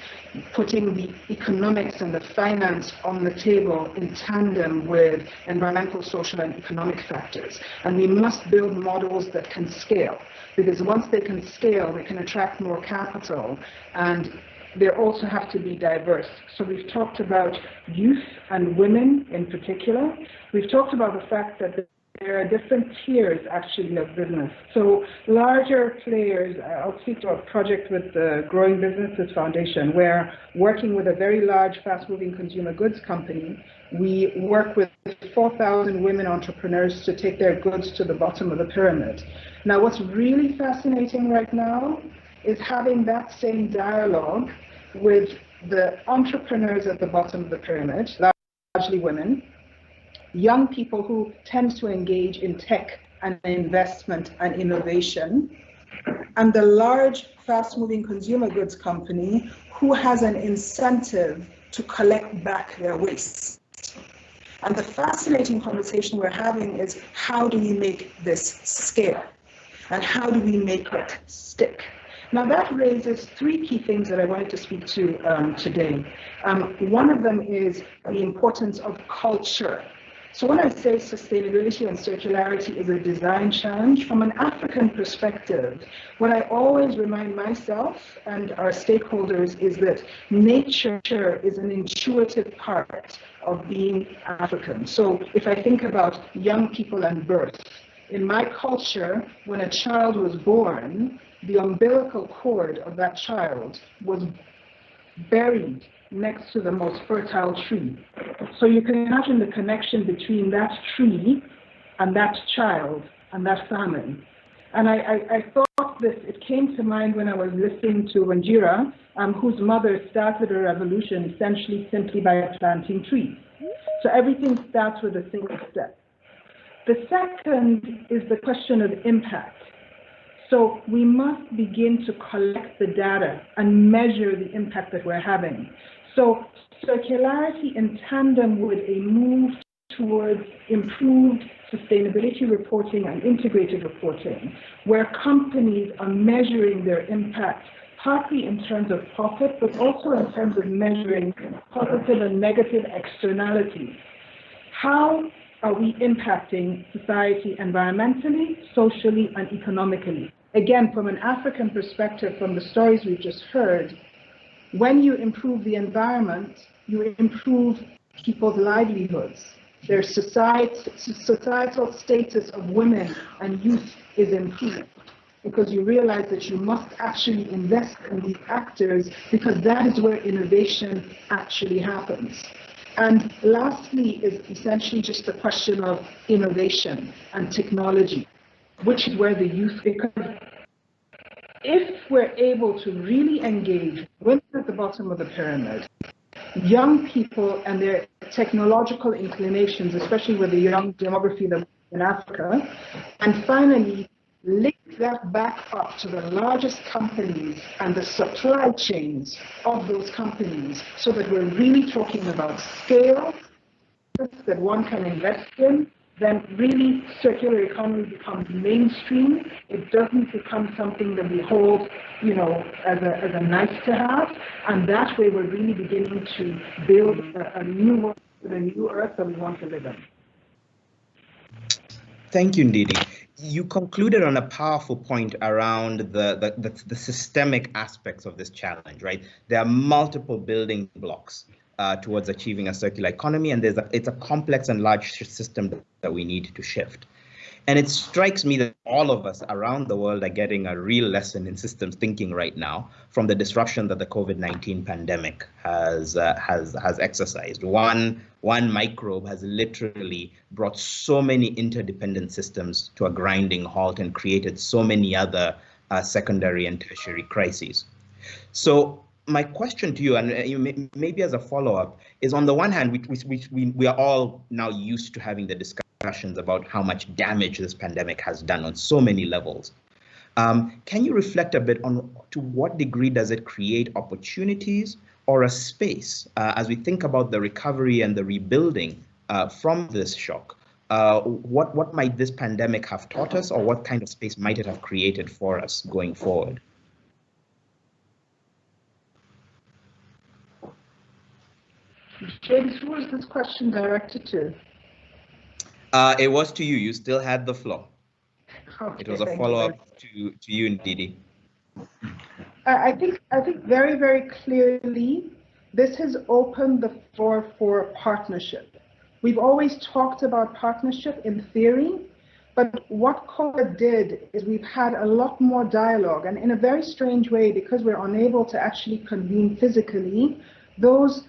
putting the economics and the finance on the table in tandem with environmental, social, and economic factors. And we must build models that can scale, because once they can scale, they can attract more capital, and they also have to be diverse. So we've talked about youth and women in particular. We've talked about the fact that there are different tiers actually of business. So larger players, I'll speak to a project with the Growing Businesses Foundation, where working with a very large fast-moving consumer goods company, we work with 4,000 women entrepreneurs to take their goods to the bottom of the pyramid. Now, what's really fascinating right now is having that same dialogue with the entrepreneurs at the bottom of the pyramid, largely women, young people who tend to engage in tech and investment and innovation, and the large fast-moving consumer goods company who has an incentive to collect back their waste. And the fascinating conversation we're having is, how do we make this scale? And how do we make it stick? Now that raises three key things that I wanted to speak to today. One of them is the importance of culture. So when I say sustainability and circularity is a design challenge, from an African perspective, what I always remind myself and our stakeholders is that nature is an intuitive part of being African. So if I think about young people and birth, in my culture, when a child was born, the umbilical cord of that child was buried next to the most fertile tree. So you can imagine the connection between that tree and that child and that family. And I thought this, it came to mind when I was listening to Wanjira, whose mother started a revolution essentially simply by planting trees. So everything starts with a single step. The second is the question of impact. So we must begin to collect the data and measure the impact that we're having. So circularity in tandem with a move towards improved sustainability reporting and integrated reporting, where companies are measuring their impact, partly in terms of profit, but also in terms of measuring positive and negative externalities. How are we impacting society environmentally, socially, and economically? Again, from an African perspective, from the stories we've just heard, when you improve the environment, you improve people's livelihoods. Their societal status of women and youth is improved, because you realize that you must actually invest in these actors, because that is where innovation actually happens. And lastly is essentially just the question of innovation and technology, which is where the youth, because if we're able to really engage women at the bottom of the pyramid, young people and their technological inclinations, especially with the young demography that in Africa, and finally link that back up to the largest companies and the supply chains of those companies, so that we're really talking about scale that one can invest in, then really circular economy becomes mainstream. It doesn't become something that we hold, you know, as a nice to have, and that way we're really beginning to build a new world, a new earth that we want to live in. Thank you, Ndidi. You concluded on a powerful point around the systemic aspects of this challenge, right? There are multiple building blocks towards achieving a circular economy, and it's a complex and large system that we need to shift. And it strikes me that all of us around the world are getting a real lesson in systems thinking right now from the disruption that the COVID-19 pandemic has exercised. One microbe has literally brought so many interdependent systems to a grinding halt and created so many other secondary and tertiary crises. So my question to you, and maybe as a follow-up, is on the one hand, we are all now used to having the discussions about how much damage this pandemic has done on so many levels. Can you reflect a bit on to what degree does it create opportunities or a space as we think about the recovery and the rebuilding from this shock? What might this pandemic have taught us, or what kind of space might it have created for us going forward? James, who was this question directed to? It was to you. You still had the floor. Okay, it was a follow-up to you, Ndidi. I think very, very clearly, this has opened the floor for partnership. We've always talked about partnership in theory, but what COVID did is we've had a lot more dialogue, and in a very strange way, because we're unable to actually convene physically, those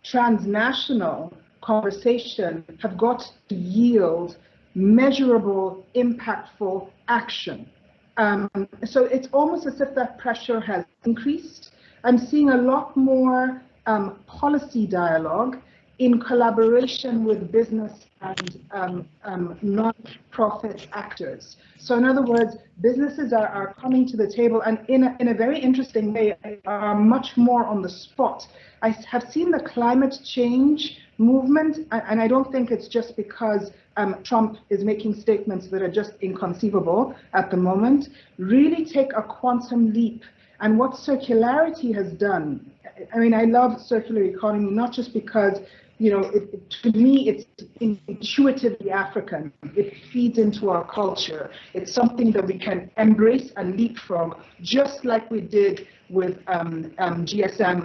transnational conversations have got to yield measurable, impactful action. So it's almost as if that pressure has increased. I'm seeing a lot more policy dialogue in collaboration with business and non-profit actors. So in other words, businesses are coming to the table, and in a very interesting way, are much more on the spot. I have seen the climate change movement, and I don't think it's just because Trump is making statements that are just inconceivable at the moment, really take a quantum leap. And what circularity has done, I mean, I love circular economy, not just because, you know, to me, it's intuitively African. It feeds into our culture. It's something that we can embrace and leapfrog, just like we did with GSM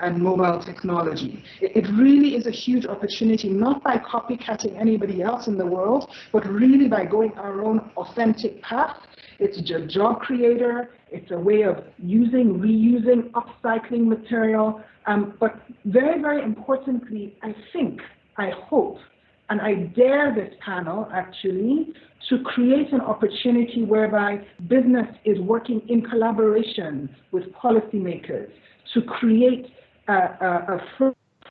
and mobile technology. It really is a huge opportunity, not by copycatting anybody else in the world, but really by going our own authentic path. It's a job creator. It's a way of using, reusing, upcycling material. But very, very importantly, I think, I hope, and I dare this panel actually to create an opportunity whereby business is working in collaboration with policymakers to create a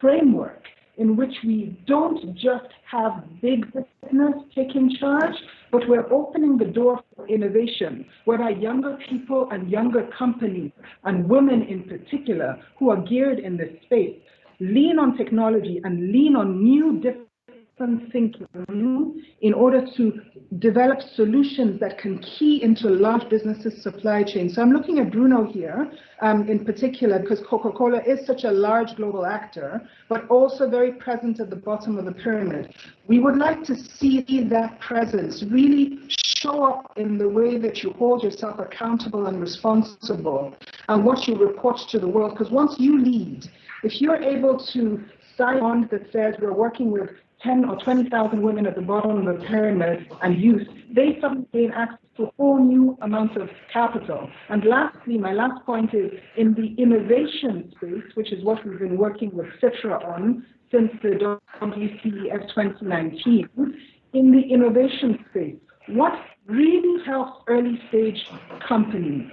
framework in which we don't just have big business taking charge, but we're opening the door for innovation, whereby younger people and younger companies, and women in particular, who are geared in this space, lean on technology and lean on new different thinking in order to develop solutions that can key into large businesses' supply chain. So I'm looking at Bruno here in particular, because Coca-Cola is such a large global actor, but also very present at the bottom of the pyramid. We would like to see that presence really show up in the way that you hold yourself accountable and responsible and what you report to the world. Because once you lead, if you're able to sign on that says we're working with 10 or 20,000 women at the bottom of the pyramid and youth, they suddenly gain access to a whole new amount of capital. And lastly, my last point is in the innovation space, which is what we've been working with Citra on since the WCEF 2019, in the innovation space, what really helps early stage companies,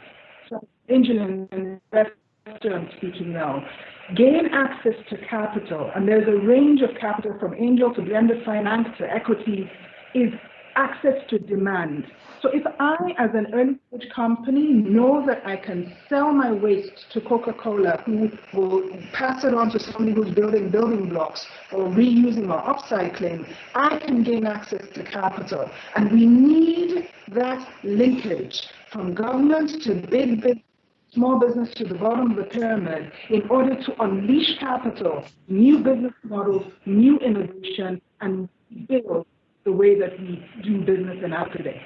so angel investor I'm speaking now, gain access to capital, and there's a range of capital from angel to blended finance to equity, is access to demand. So if I, as an early stage company, know that I can sell my waste to Coca-Cola, who will pass it on to somebody who's building building blocks or reusing or upcycling, I can gain access to capital. And we need that linkage from government to big business, small business to the bottom of the pyramid in order to unleash capital, new business models, new innovation, and build the way that we do business in Africa today.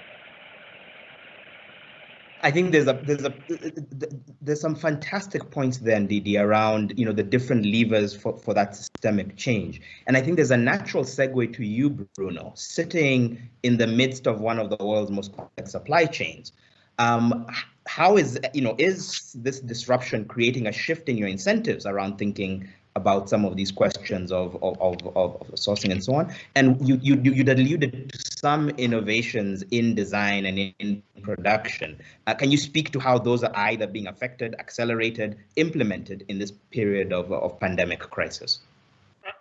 I think there's some fantastic points there, Ndidi, around the different levers for that systemic change. And I think there's a natural segue to you, Bruno, sitting in the midst of one of the world's most complex supply chains. How is this disruption creating a shift in your incentives around thinking about some of these questions of sourcing and so on? And you alluded to some innovations in design and in production. Can you speak to how those are either being affected, accelerated, implemented in this period of pandemic crisis?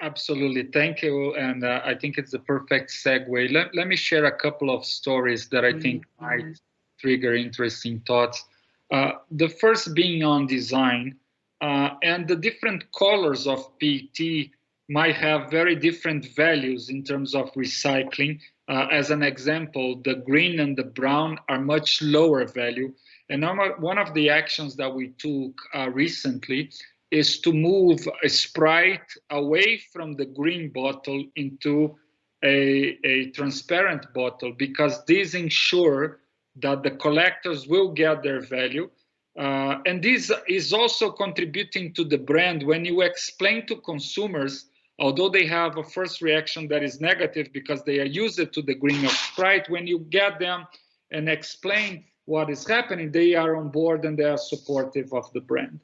Absolutely, thank you. And I think it's the perfect segue. Let me share a couple of stories that I think might trigger interesting thoughts. The first being on design, and the different colors of PET might have very different values in terms of recycling. As an example, the green and the brown are much lower value. And one of the actions that we took recently is to move a Sprite away from the green bottle into a transparent bottle, because these ensure that the collectors will get their value. And this is also contributing to the brand. When you explain to consumers, although they have a first reaction that is negative because they are used to the green of Sprite, when you get them and explain what is happening, they are on board and they are supportive of the brand.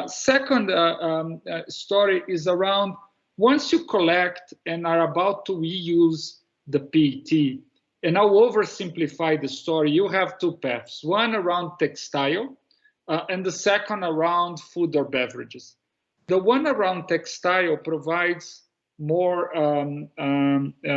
Second story is around, once you collect and are about to reuse the PET, and I'll oversimplify the story, you have two paths, one around textile and the second around food or beverages. The one around textile provides more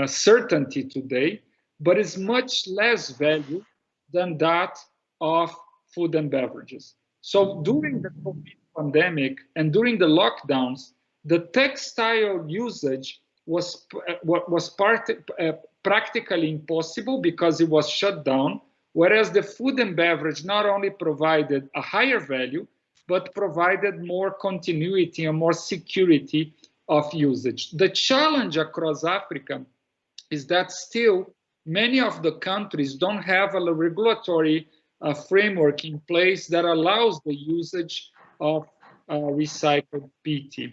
certainty today, but is much less value than that of food and beverages. So during the COVID pandemic and during the lockdowns, The textile usage was practically impossible because it was shut down, whereas the food and beverage not only provided a higher value, but provided more continuity and more security of usage. The challenge across Africa is that still many of the countries don't have a regulatory framework in place that allows the usage of recycled PET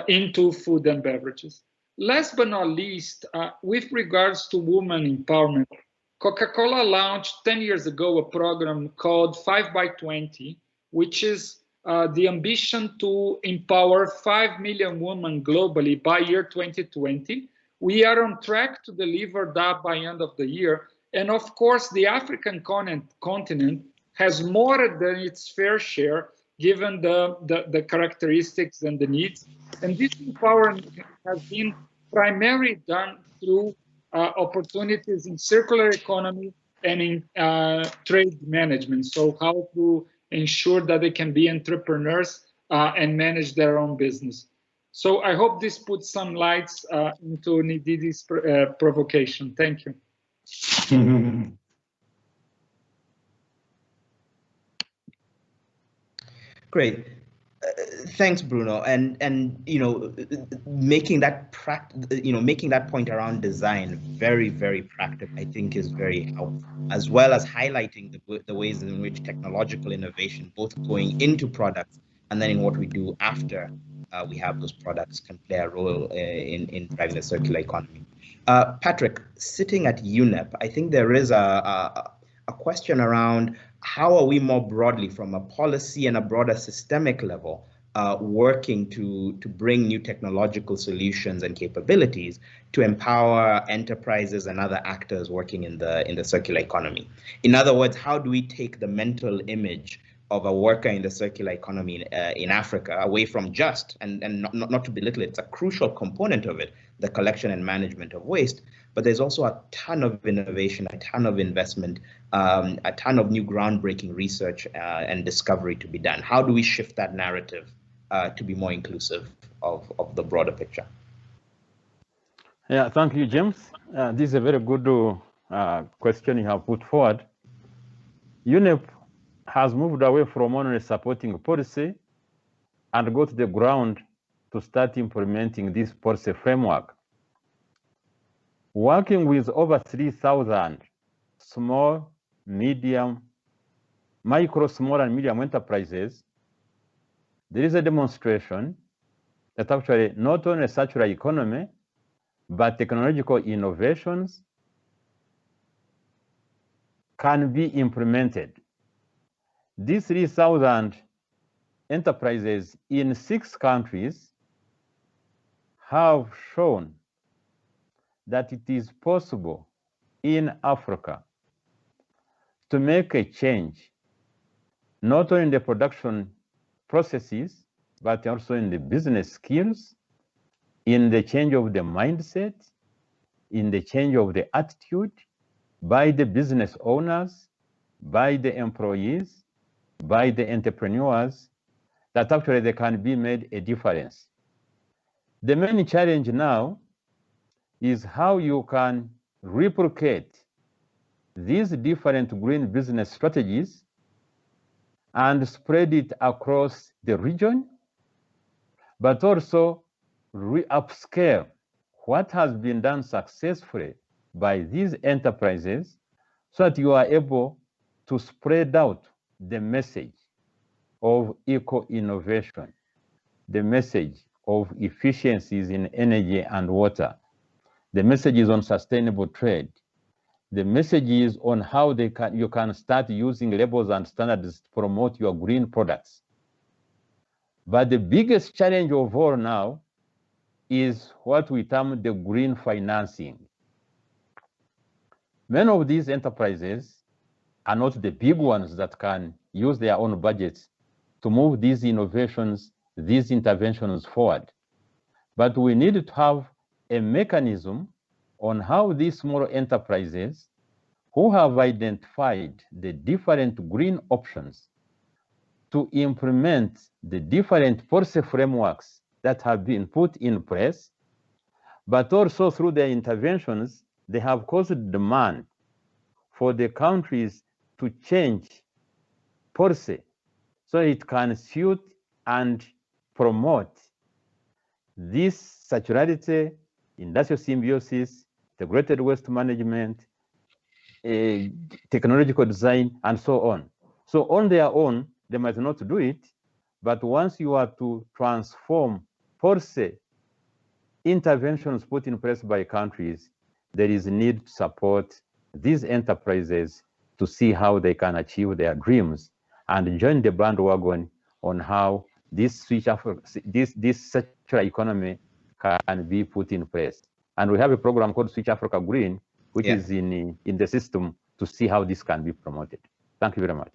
into food and beverages. Last but not least, with regards to women empowerment, Coca-Cola launched 10 years ago a program called 5 by 20, which is the ambition to empower 5 million women globally by year 2020. We are on track to deliver that by end of the year. And of course, the African continent has more than its fair share, given the characteristics and the needs. And this empowerment has been primarily done through opportunities in circular economy and in trade management. So how to ensure that they can be entrepreneurs and manage their own business. So I hope this puts some lights into Ndidi's provocation. Thank you. Great. Thanks, Bruno. And you know, making that point around design very, very practical, I think, is very helpful, as well as highlighting the ways in which technological innovation, both going into products and then in what we do after we have those products, can play a role in driving the circular economy. Patrick, sitting at UNEP, I think there is a question around how are we more broadly from a policy and a broader systemic level working to bring new technological solutions and capabilities to empower enterprises and other actors working in the circular economy. In other words, how do we take the mental image of a worker in the circular economy in Africa away from just, and not to belittle it, it's a crucial component of it, the collection and management of waste, but there's also a ton of innovation, a ton of investment, a ton of new groundbreaking research and discovery to be done. How do we shift that narrative to be more inclusive of the broader picture? Yeah, thank you, James. This is a very good question you have put forward. UNEP has moved away from only supporting policy and go to the ground to start implementing this policy framework. Working with over 3,000 small, medium, micro, small, and medium enterprises, there is a demonstration that actually not only circular economy, but technological innovations can be implemented. These 3,000 enterprises in 6 countries have shown that it is possible in Africa to make a change, not only in the production processes, but also in the business skills, in the change of the mindset, in the change of the attitude by the business owners, by the employees, by the entrepreneurs, that actually they can be made a difference. The main challenge now is how you can replicate these different green business strategies and spread it across the region, but also re-upscale what has been done successfully by these enterprises so that you are able to spread out the message of eco-innovation, the message of efficiencies in energy and water, the messages on sustainable trade, the messages on how you can start using labels and standards to promote your green products. But the biggest challenge of all now is what we term the green financing. Many of these enterprises are not the big ones that can use their own budgets to move these innovations, these interventions forward. But we need to have a mechanism on how these small enterprises who have identified the different green options to implement the different policy frameworks that have been put in place, but also through their interventions, they have caused demand for the countries to change policy so it can suit and promote this circularity, industrial symbiosis, integrated waste management, technological design, and so on. So on their own, they might not do it, but once you are to transform policy interventions put in place by countries, there is a need to support these enterprises to see how they can achieve their dreams and join the bandwagon on how this circular economy can be put in place. And we have a program called Switch Africa Green, which is in the system to see how this can be promoted. Thank you very much.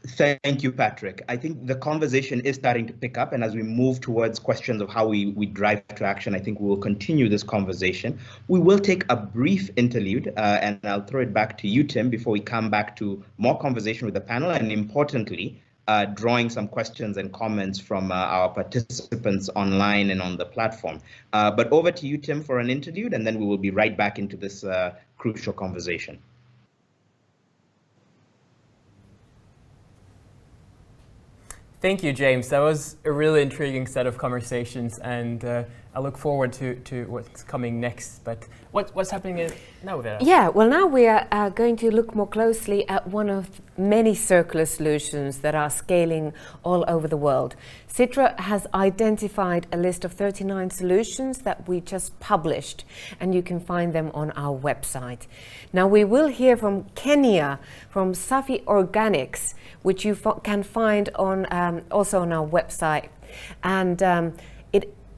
Thank you, Patrick. I think the conversation is starting to pick up, and as we move towards questions of how we drive to action, I think we will continue this conversation. We will take a brief interlude, and I'll throw it back to you, Tim, before we come back to more conversation with the panel, and importantly, drawing some questions and comments from our participants online and on the platform. But over to you, Tim, for an interlude, and then we will be right back into this crucial conversation. Thank you, James. That was a really intriguing set of conversations, and I look forward to what's coming next. But what's happening now, Vera? Yeah, well, now we are going to look more closely at one of many circular solutions that are scaling all over the world. Citra has identified a list of 39 solutions that we just published, and you can find them on our website. Now, we will hear from Kenya, from Safi Organics, which you can find on also on our website. And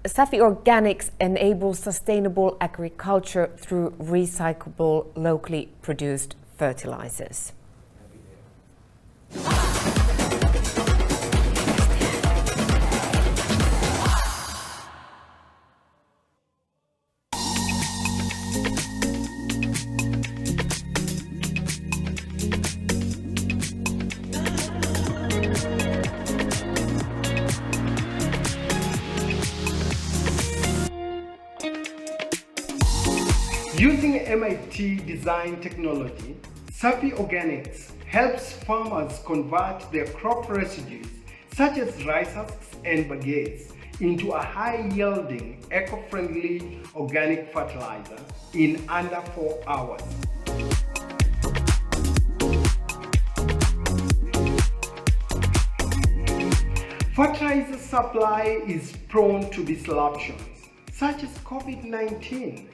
Safi Organics enables sustainable agriculture through recyclable, locally produced fertilizers. Using MIT design technology, Safi Organics helps farmers convert their crop residues, such as rice husks and baguettes, into a high-yielding, eco-friendly organic fertilizer in under 4 hours. Fertilizer supply is prone to disruptions, such as COVID-19.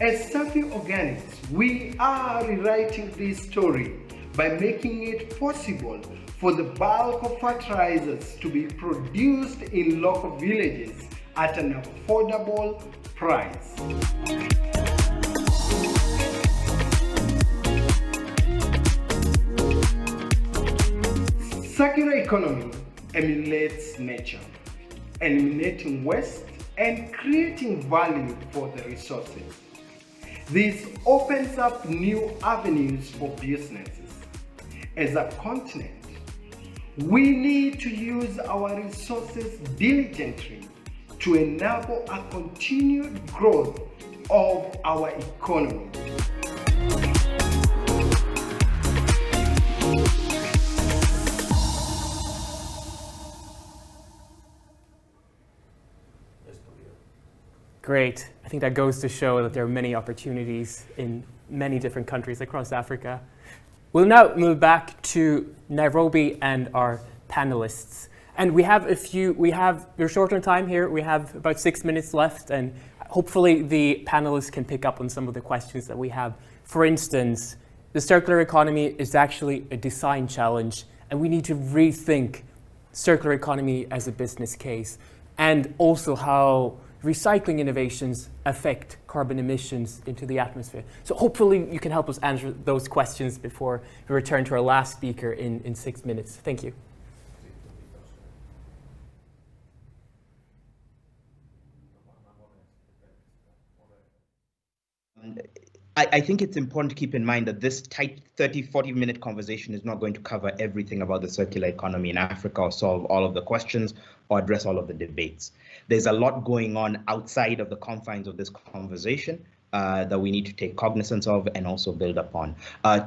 As Safi Organics, we are rewriting this story by making it possible for the bulk of fertilizers to be produced in local villages at an affordable price. Circular economy emulates nature, eliminating waste and creating value for the resources. This opens up new avenues for businesses. As a continent, we need to use our resources diligently to enable a continued growth of our economy. Great. I think that goes to show that there are many opportunities in many different countries across Africa. We'll now move back to Nairobi and our panelists. And we're short on time here. We have about 6 minutes left, and hopefully the panelists can pick up on some of the questions that we have. For instance, the circular economy is actually a design challenge, and we need to rethink circular economy as a business case, and also how recycling innovations affect carbon emissions into the atmosphere. So hopefully you can help us answer those questions before we return to our last speaker in 6 minutes. Thank you. I think it's important to keep in mind that this tight 30, 40-minute conversation is not going to cover everything about the circular economy in Africa or solve all of the questions or address all of the debates. There's a lot going on outside of the confines of this conversation that we need to take cognizance of and also build upon.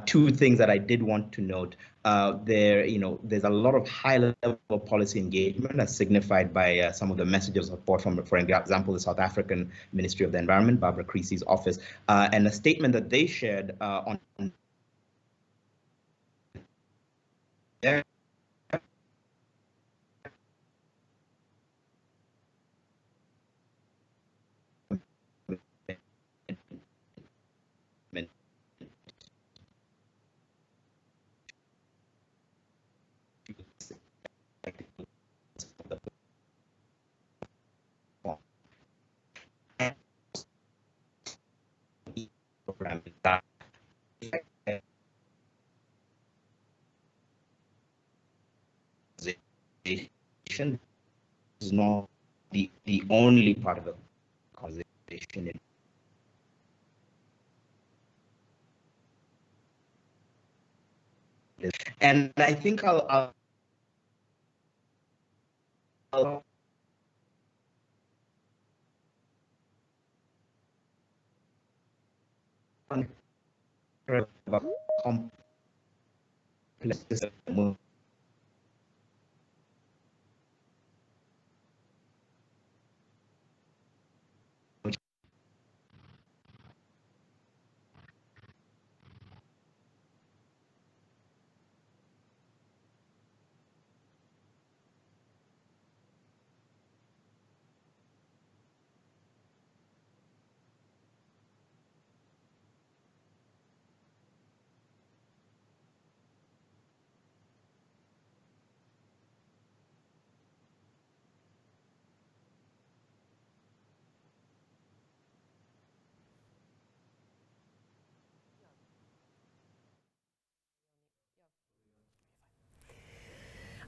Two things that I did want to note. There's a lot of high-level policy engagement as signified by some of the messages of support from, for example, the South African Ministry of the Environment, Barbara Creesy's office, and a statement that they shared on program that is not the only part of the conversation. And I think I'll complex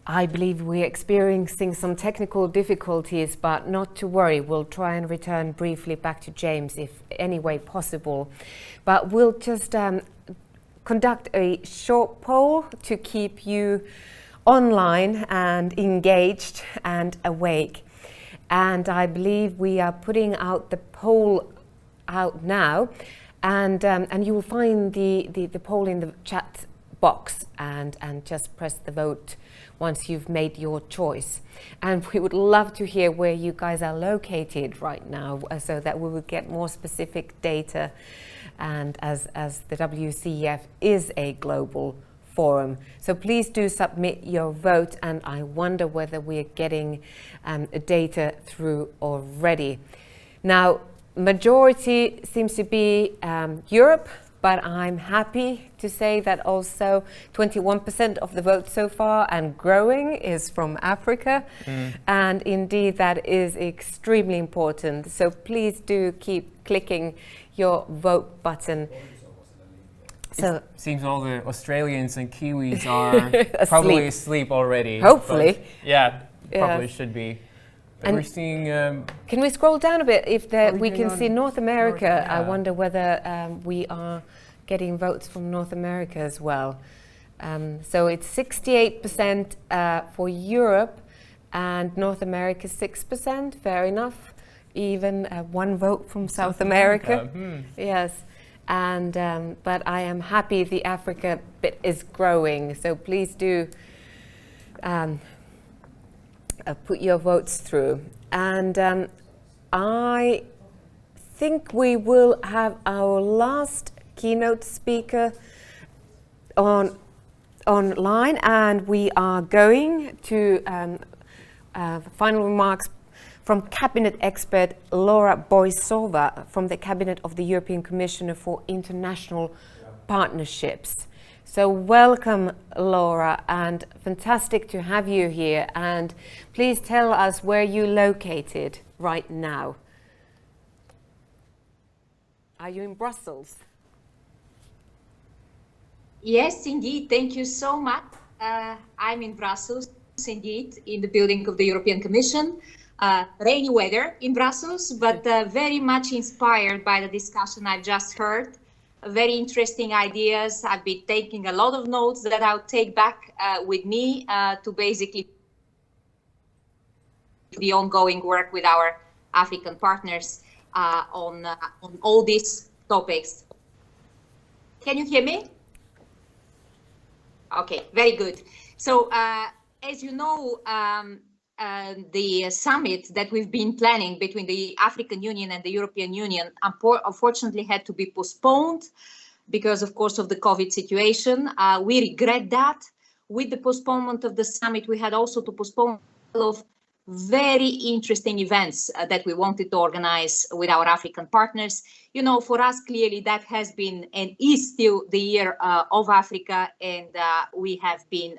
I believe we're experiencing some technical difficulties, but not to worry. We'll try and return briefly back to James if any way possible. But we'll just conduct a short poll to keep you online and engaged and awake. And I believe we are putting out the poll out now, and you will find the poll in the chat box and just press the vote once you've made your choice. And we would love to hear where you guys are located right now so that we will get more specific data, and as the WCEF is a global forum. So please do submit your vote, and I wonder whether we're getting data through already. Now, majority seems to be Europe, but I'm happy to say that also 21% of the vote so far and growing is from Africa. And indeed that is extremely important. So please do keep clicking your vote button. So it seems all the Australians and Kiwis are probably asleep already. Hopefully. Yeah, probably should be. But we're seeing... can we scroll down a bit? If we can see North America, I wonder whether we are getting votes from North America as well. So it's 68% for Europe, and North America 6%, fair enough. Even one vote from South America. Yes. And but I am happy the Africa bit is growing, so please do put your votes through. And I think we will have our last keynote speaker online, and we are going to final remarks from Cabinet expert Laura Borisova from the Cabinet of the European Commissioner for International Partnerships. So welcome, Laura, and fantastic to have you here. And please tell us where you're located right now. Are you in Brussels? Yes, indeed. Thank you so much. I'm in Brussels, indeed, in the building of the European Commission. Rainy weather in Brussels, but very much inspired by the discussion I've just heard. very interesting ideas. I've been taking a lot of notes that I'll take back with me to basically the ongoing work with our African partners on all these topics. Can you hear me? Okay, very good. So as you know, the summit that we've been planning between the African Union and the European Union unfortunately had to be postponed because, of course, of the COVID situation. We regret that. With the postponement of the summit, we had also to postpone of very interesting events that we wanted to organize with our African partners. You know, for us, clearly that has been and is still the year of Africa, and we have been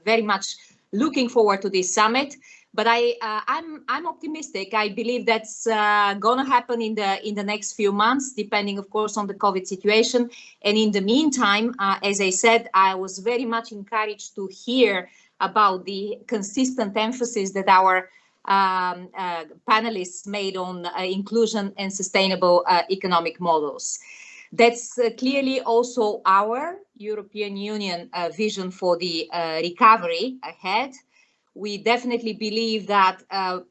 very much looking forward to this summit. But I'm optimistic. I believe that's going to happen in the next few months, depending, of course, on the COVID situation. And in the meantime, as I said, I was very much encouraged to hear about the consistent emphasis that our panelists made on inclusion and sustainable economic models. That's clearly also our European Union vision for the recovery ahead. We definitely believe that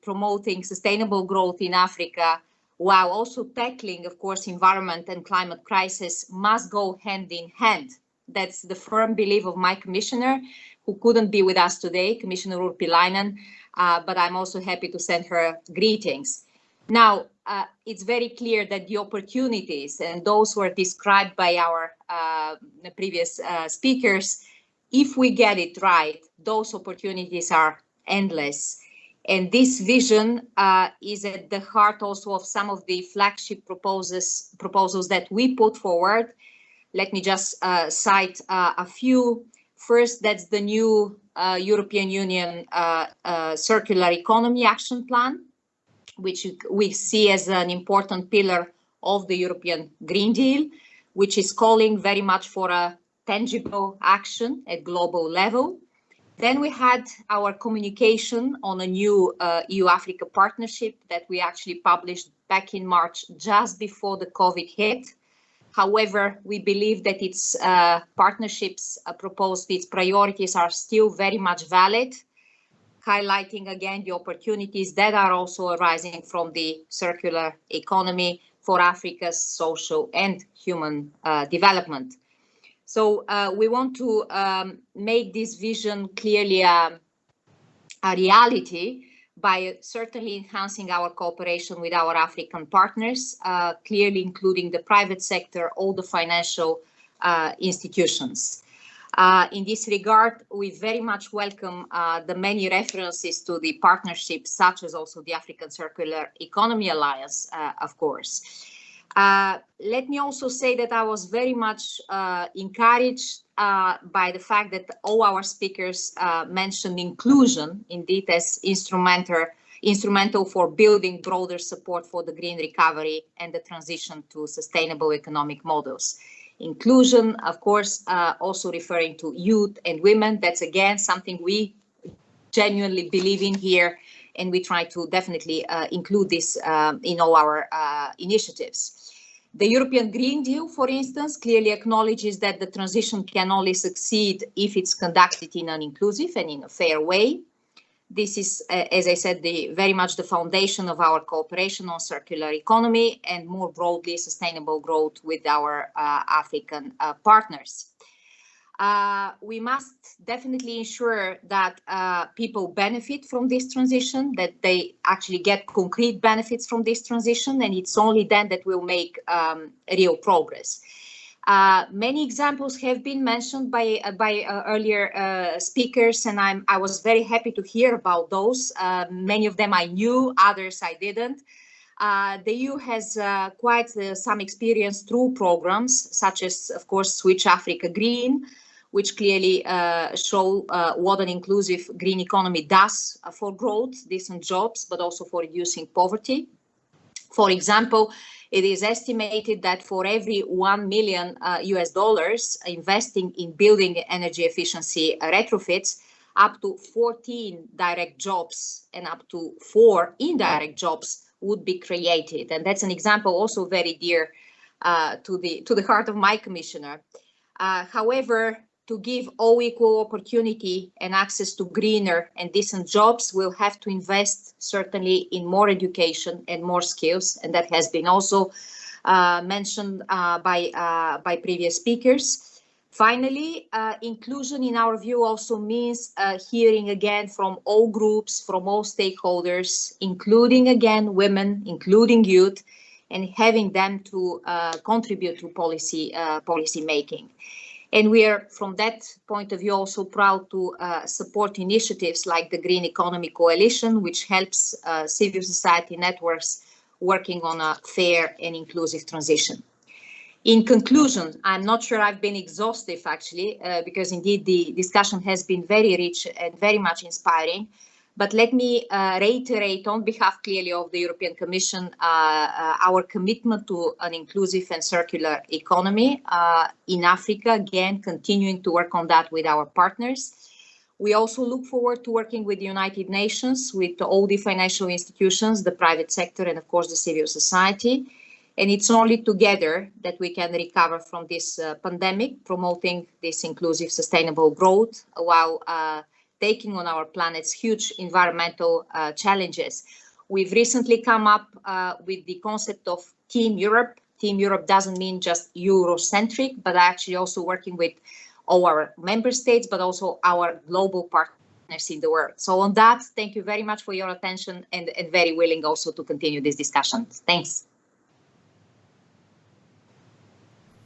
promoting sustainable growth in Africa, while also tackling, of course, environment and climate crisis, must go hand in hand. That's the firm belief of my commissioner, who couldn't be with us today, Commissioner Urpilainen, but I'm also happy to send her greetings. Now, it's very clear that the opportunities, and those were described by our previous speakers, if we get it right, those opportunities are endless. And this vision is at the heart also of some of the flagship proposals that we put forward. Let me just cite a few. First, that's the new European Union Circular Economy Action Plan, which we see as an important pillar of the European Green Deal, which is calling very much for a tangible action at global level. Then we had our communication on a new EU-Africa partnership that we actually published back in March, just before the COVID hit. However, we believe that its partnerships proposed, its priorities are still very much valid, highlighting again the opportunities that are also arising from the circular economy for Africa's social and human development. So we want to make this vision clearly a reality by certainly enhancing our cooperation with our African partners, clearly including the private sector, all the financial institutions. In this regard, we very much welcome the many references to the partnerships, such as also the African Circular Economy Alliance, of course. Let me also say that I was very much encouraged by the fact that all our speakers mentioned inclusion, indeed, as instrumental for building broader support for the green recovery and the transition to sustainable economic models. Inclusion, of course, also referring to youth and women. That's again something we genuinely believe in here, and we try to definitely include this in all our initiatives. The European Green Deal, for instance, clearly acknowledges that the transition can only succeed if it's conducted in an inclusive and in a fair way. This is, as I said, very much the foundation of our cooperation on circular economy and more broadly sustainable growth with our African partners. We must definitely ensure that people benefit from this transition, that they actually get concrete benefits from this transition, and it's only then that we'll make real progress. Many examples have been mentioned by earlier speakers, and I was very happy to hear about those. Many of them I knew, others I didn't. The EU has quite some experience through programs such as, of course, Switch Africa Green, which clearly show what an inclusive green economy does for growth, decent jobs, but also for reducing poverty. For example, it is estimated that for every $1 million US investing in building energy efficiency retrofits, up to 14 direct jobs and up to 4 indirect jobs would be created. And that's an example also very dear to the heart of my commissioner. However, to give all equal opportunity and access to greener and decent jobs, we'll have to invest certainly in more education and more skills, and that has been also mentioned by previous speakers. Finally, inclusion in our view also means hearing again from all groups, from all stakeholders, including again women, including youth, and having them to contribute to policy making. And we are, from that point of view, also proud to support initiatives like the Green Economy Coalition, which helps civil society networks working on a fair and inclusive transition. In conclusion, I'm not sure I've been exhaustive, actually, because indeed the discussion has been very rich and very much inspiring. But let me reiterate on behalf clearly of the European Commission our commitment to an inclusive and circular economy in Africa, again, continuing to work on that with our partners. We also look forward to working with the United Nations, with all the financial institutions, the private sector, and of course the civil society. And it's only together that we can recover from this pandemic, promoting this inclusive, sustainable growth while taking on our planet's huge environmental challenges. We've recently come up with the concept of Team Europe. Team Europe doesn't mean just Eurocentric, but actually also working with all our member states, but also our global partners in the world. So on that, thank you very much for your attention and very willing also to continue this discussion. Thanks.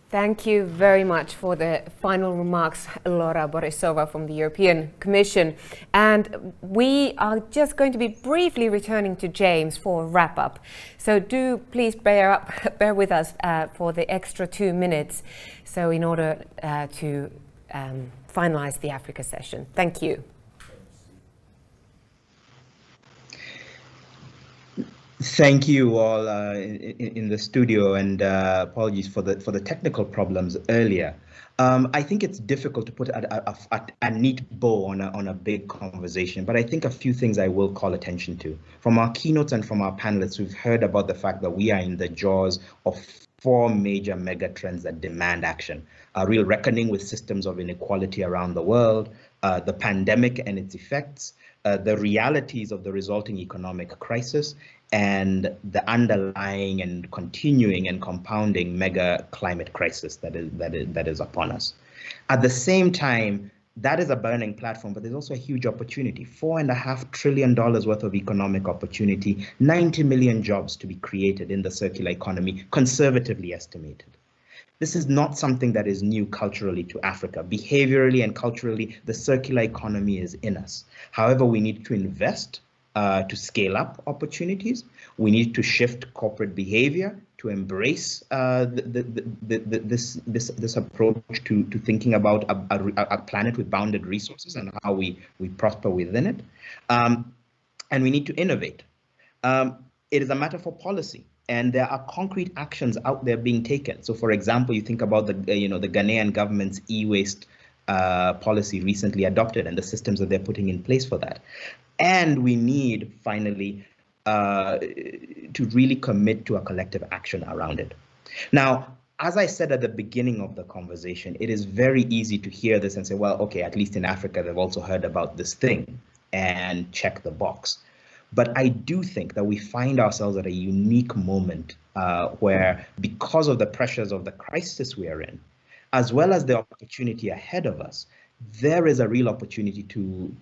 Thank you very much for the final remarks, Laura Borisova from the European Commission. And we are just going to be briefly returning to James for a wrap-up. So do please bear with us for the extra 2 minutes, so in order to finalize the Africa session. Thank you. Thank you all in the studio, and apologies for the technical problems earlier. I think it's difficult to put a neat bow on a big conversation, but I think a few things I will call attention to. From our keynotes and from our panelists, we've heard about the fact that we are in the jaws of 4 major mega trends that demand action: a real reckoning with systems of inequality around the world, the pandemic and its effects, the realities of the resulting economic crisis, and the underlying and continuing and compounding mega climate crisis that is upon us. At the same time, that is a burning platform, but there's also a huge opportunity: $4.5 trillion worth of economic opportunity, 90 million jobs to be created in the circular economy, conservatively estimated. This is not something that is new culturally to Africa. Behaviorally and culturally, the circular economy is in us. However, we need to invest to scale up opportunities. We need to shift corporate behavior to embrace this approach to thinking about a planet with bounded resources and how we prosper within it. And we need to innovate. It is a matter for policy, and there are concrete actions out there being taken. So, for example, you think about the Ghanaian government's e-waste policy recently adopted and the systems that they're putting in place for that. And we need, finally, to really commit to a collective action around it. Now, as I said at the beginning of the conversation, it is very easy to hear this and say, well, okay, at least in Africa, they've also heard about this thing and check the box. But I do think that we find ourselves at a unique moment where, because of the pressures of the crisis we are in, as well as the opportunity ahead of us, there is a real opportunity to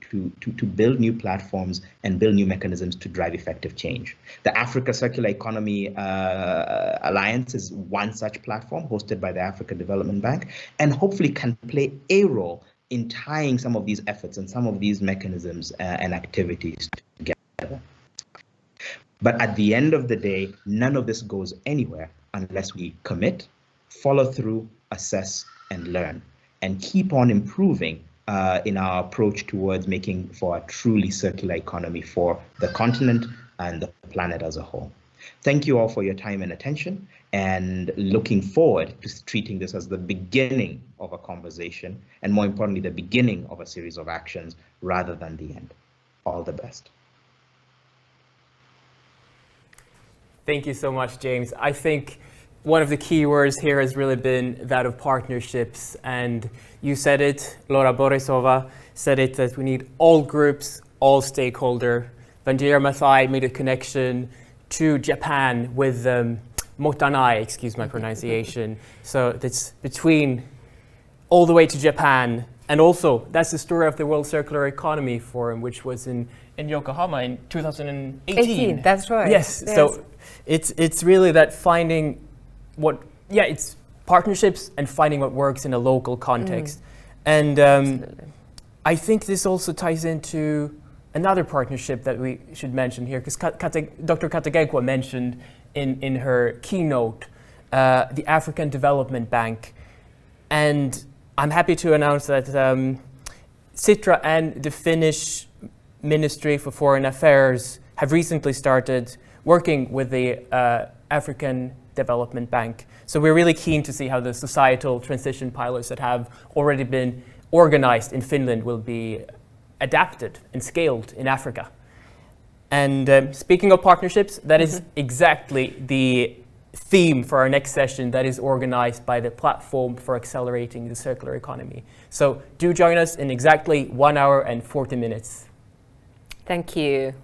build new platforms and build new mechanisms to drive effective change. The Africa Circular Economy Alliance is one such platform hosted by the Africa Development Bank, and hopefully can play a role in tying some of these efforts and some of these mechanisms and activities together. But at the end of the day, none of this goes anywhere unless we commit, follow through, assess, and learn, and keep on improving in our approach towards making for a truly circular economy for the continent and the planet as a whole. Thank you all for your time and attention, and looking forward to treating this as the beginning of a conversation, and more importantly, the beginning of a series of actions rather than the end. All the best. Thank you so much, James. I think one of the key words here has really been that of partnerships. And you said it, Laura Borisova said it, that we need all groups, all stakeholder. Vanjira Mathai made a connection to Japan with Motanai, excuse my pronunciation. So that's between all the way to Japan. And also, that's the story of the World Circular Economy Forum, which was in Yokohama in 2018. That's right. Yes, so it's really that finding it's partnerships and finding what works in a local context. And I think this also ties into another partnership that we should mention here, because Dr. Kategekwa mentioned in her keynote the African Development Bank. And I'm happy to announce that Sitra and the Finnish Ministry for Foreign Affairs have recently started working with the African Development Bank. So we're really keen to see how the societal transition pilots that have already been organized in Finland will be adapted and scaled in Africa. And speaking of partnerships, that is exactly the theme for our next session that is organized by the Platform for Accelerating the Circular Economy. So do join us in exactly 1 hour and 40 minutes. Thank you.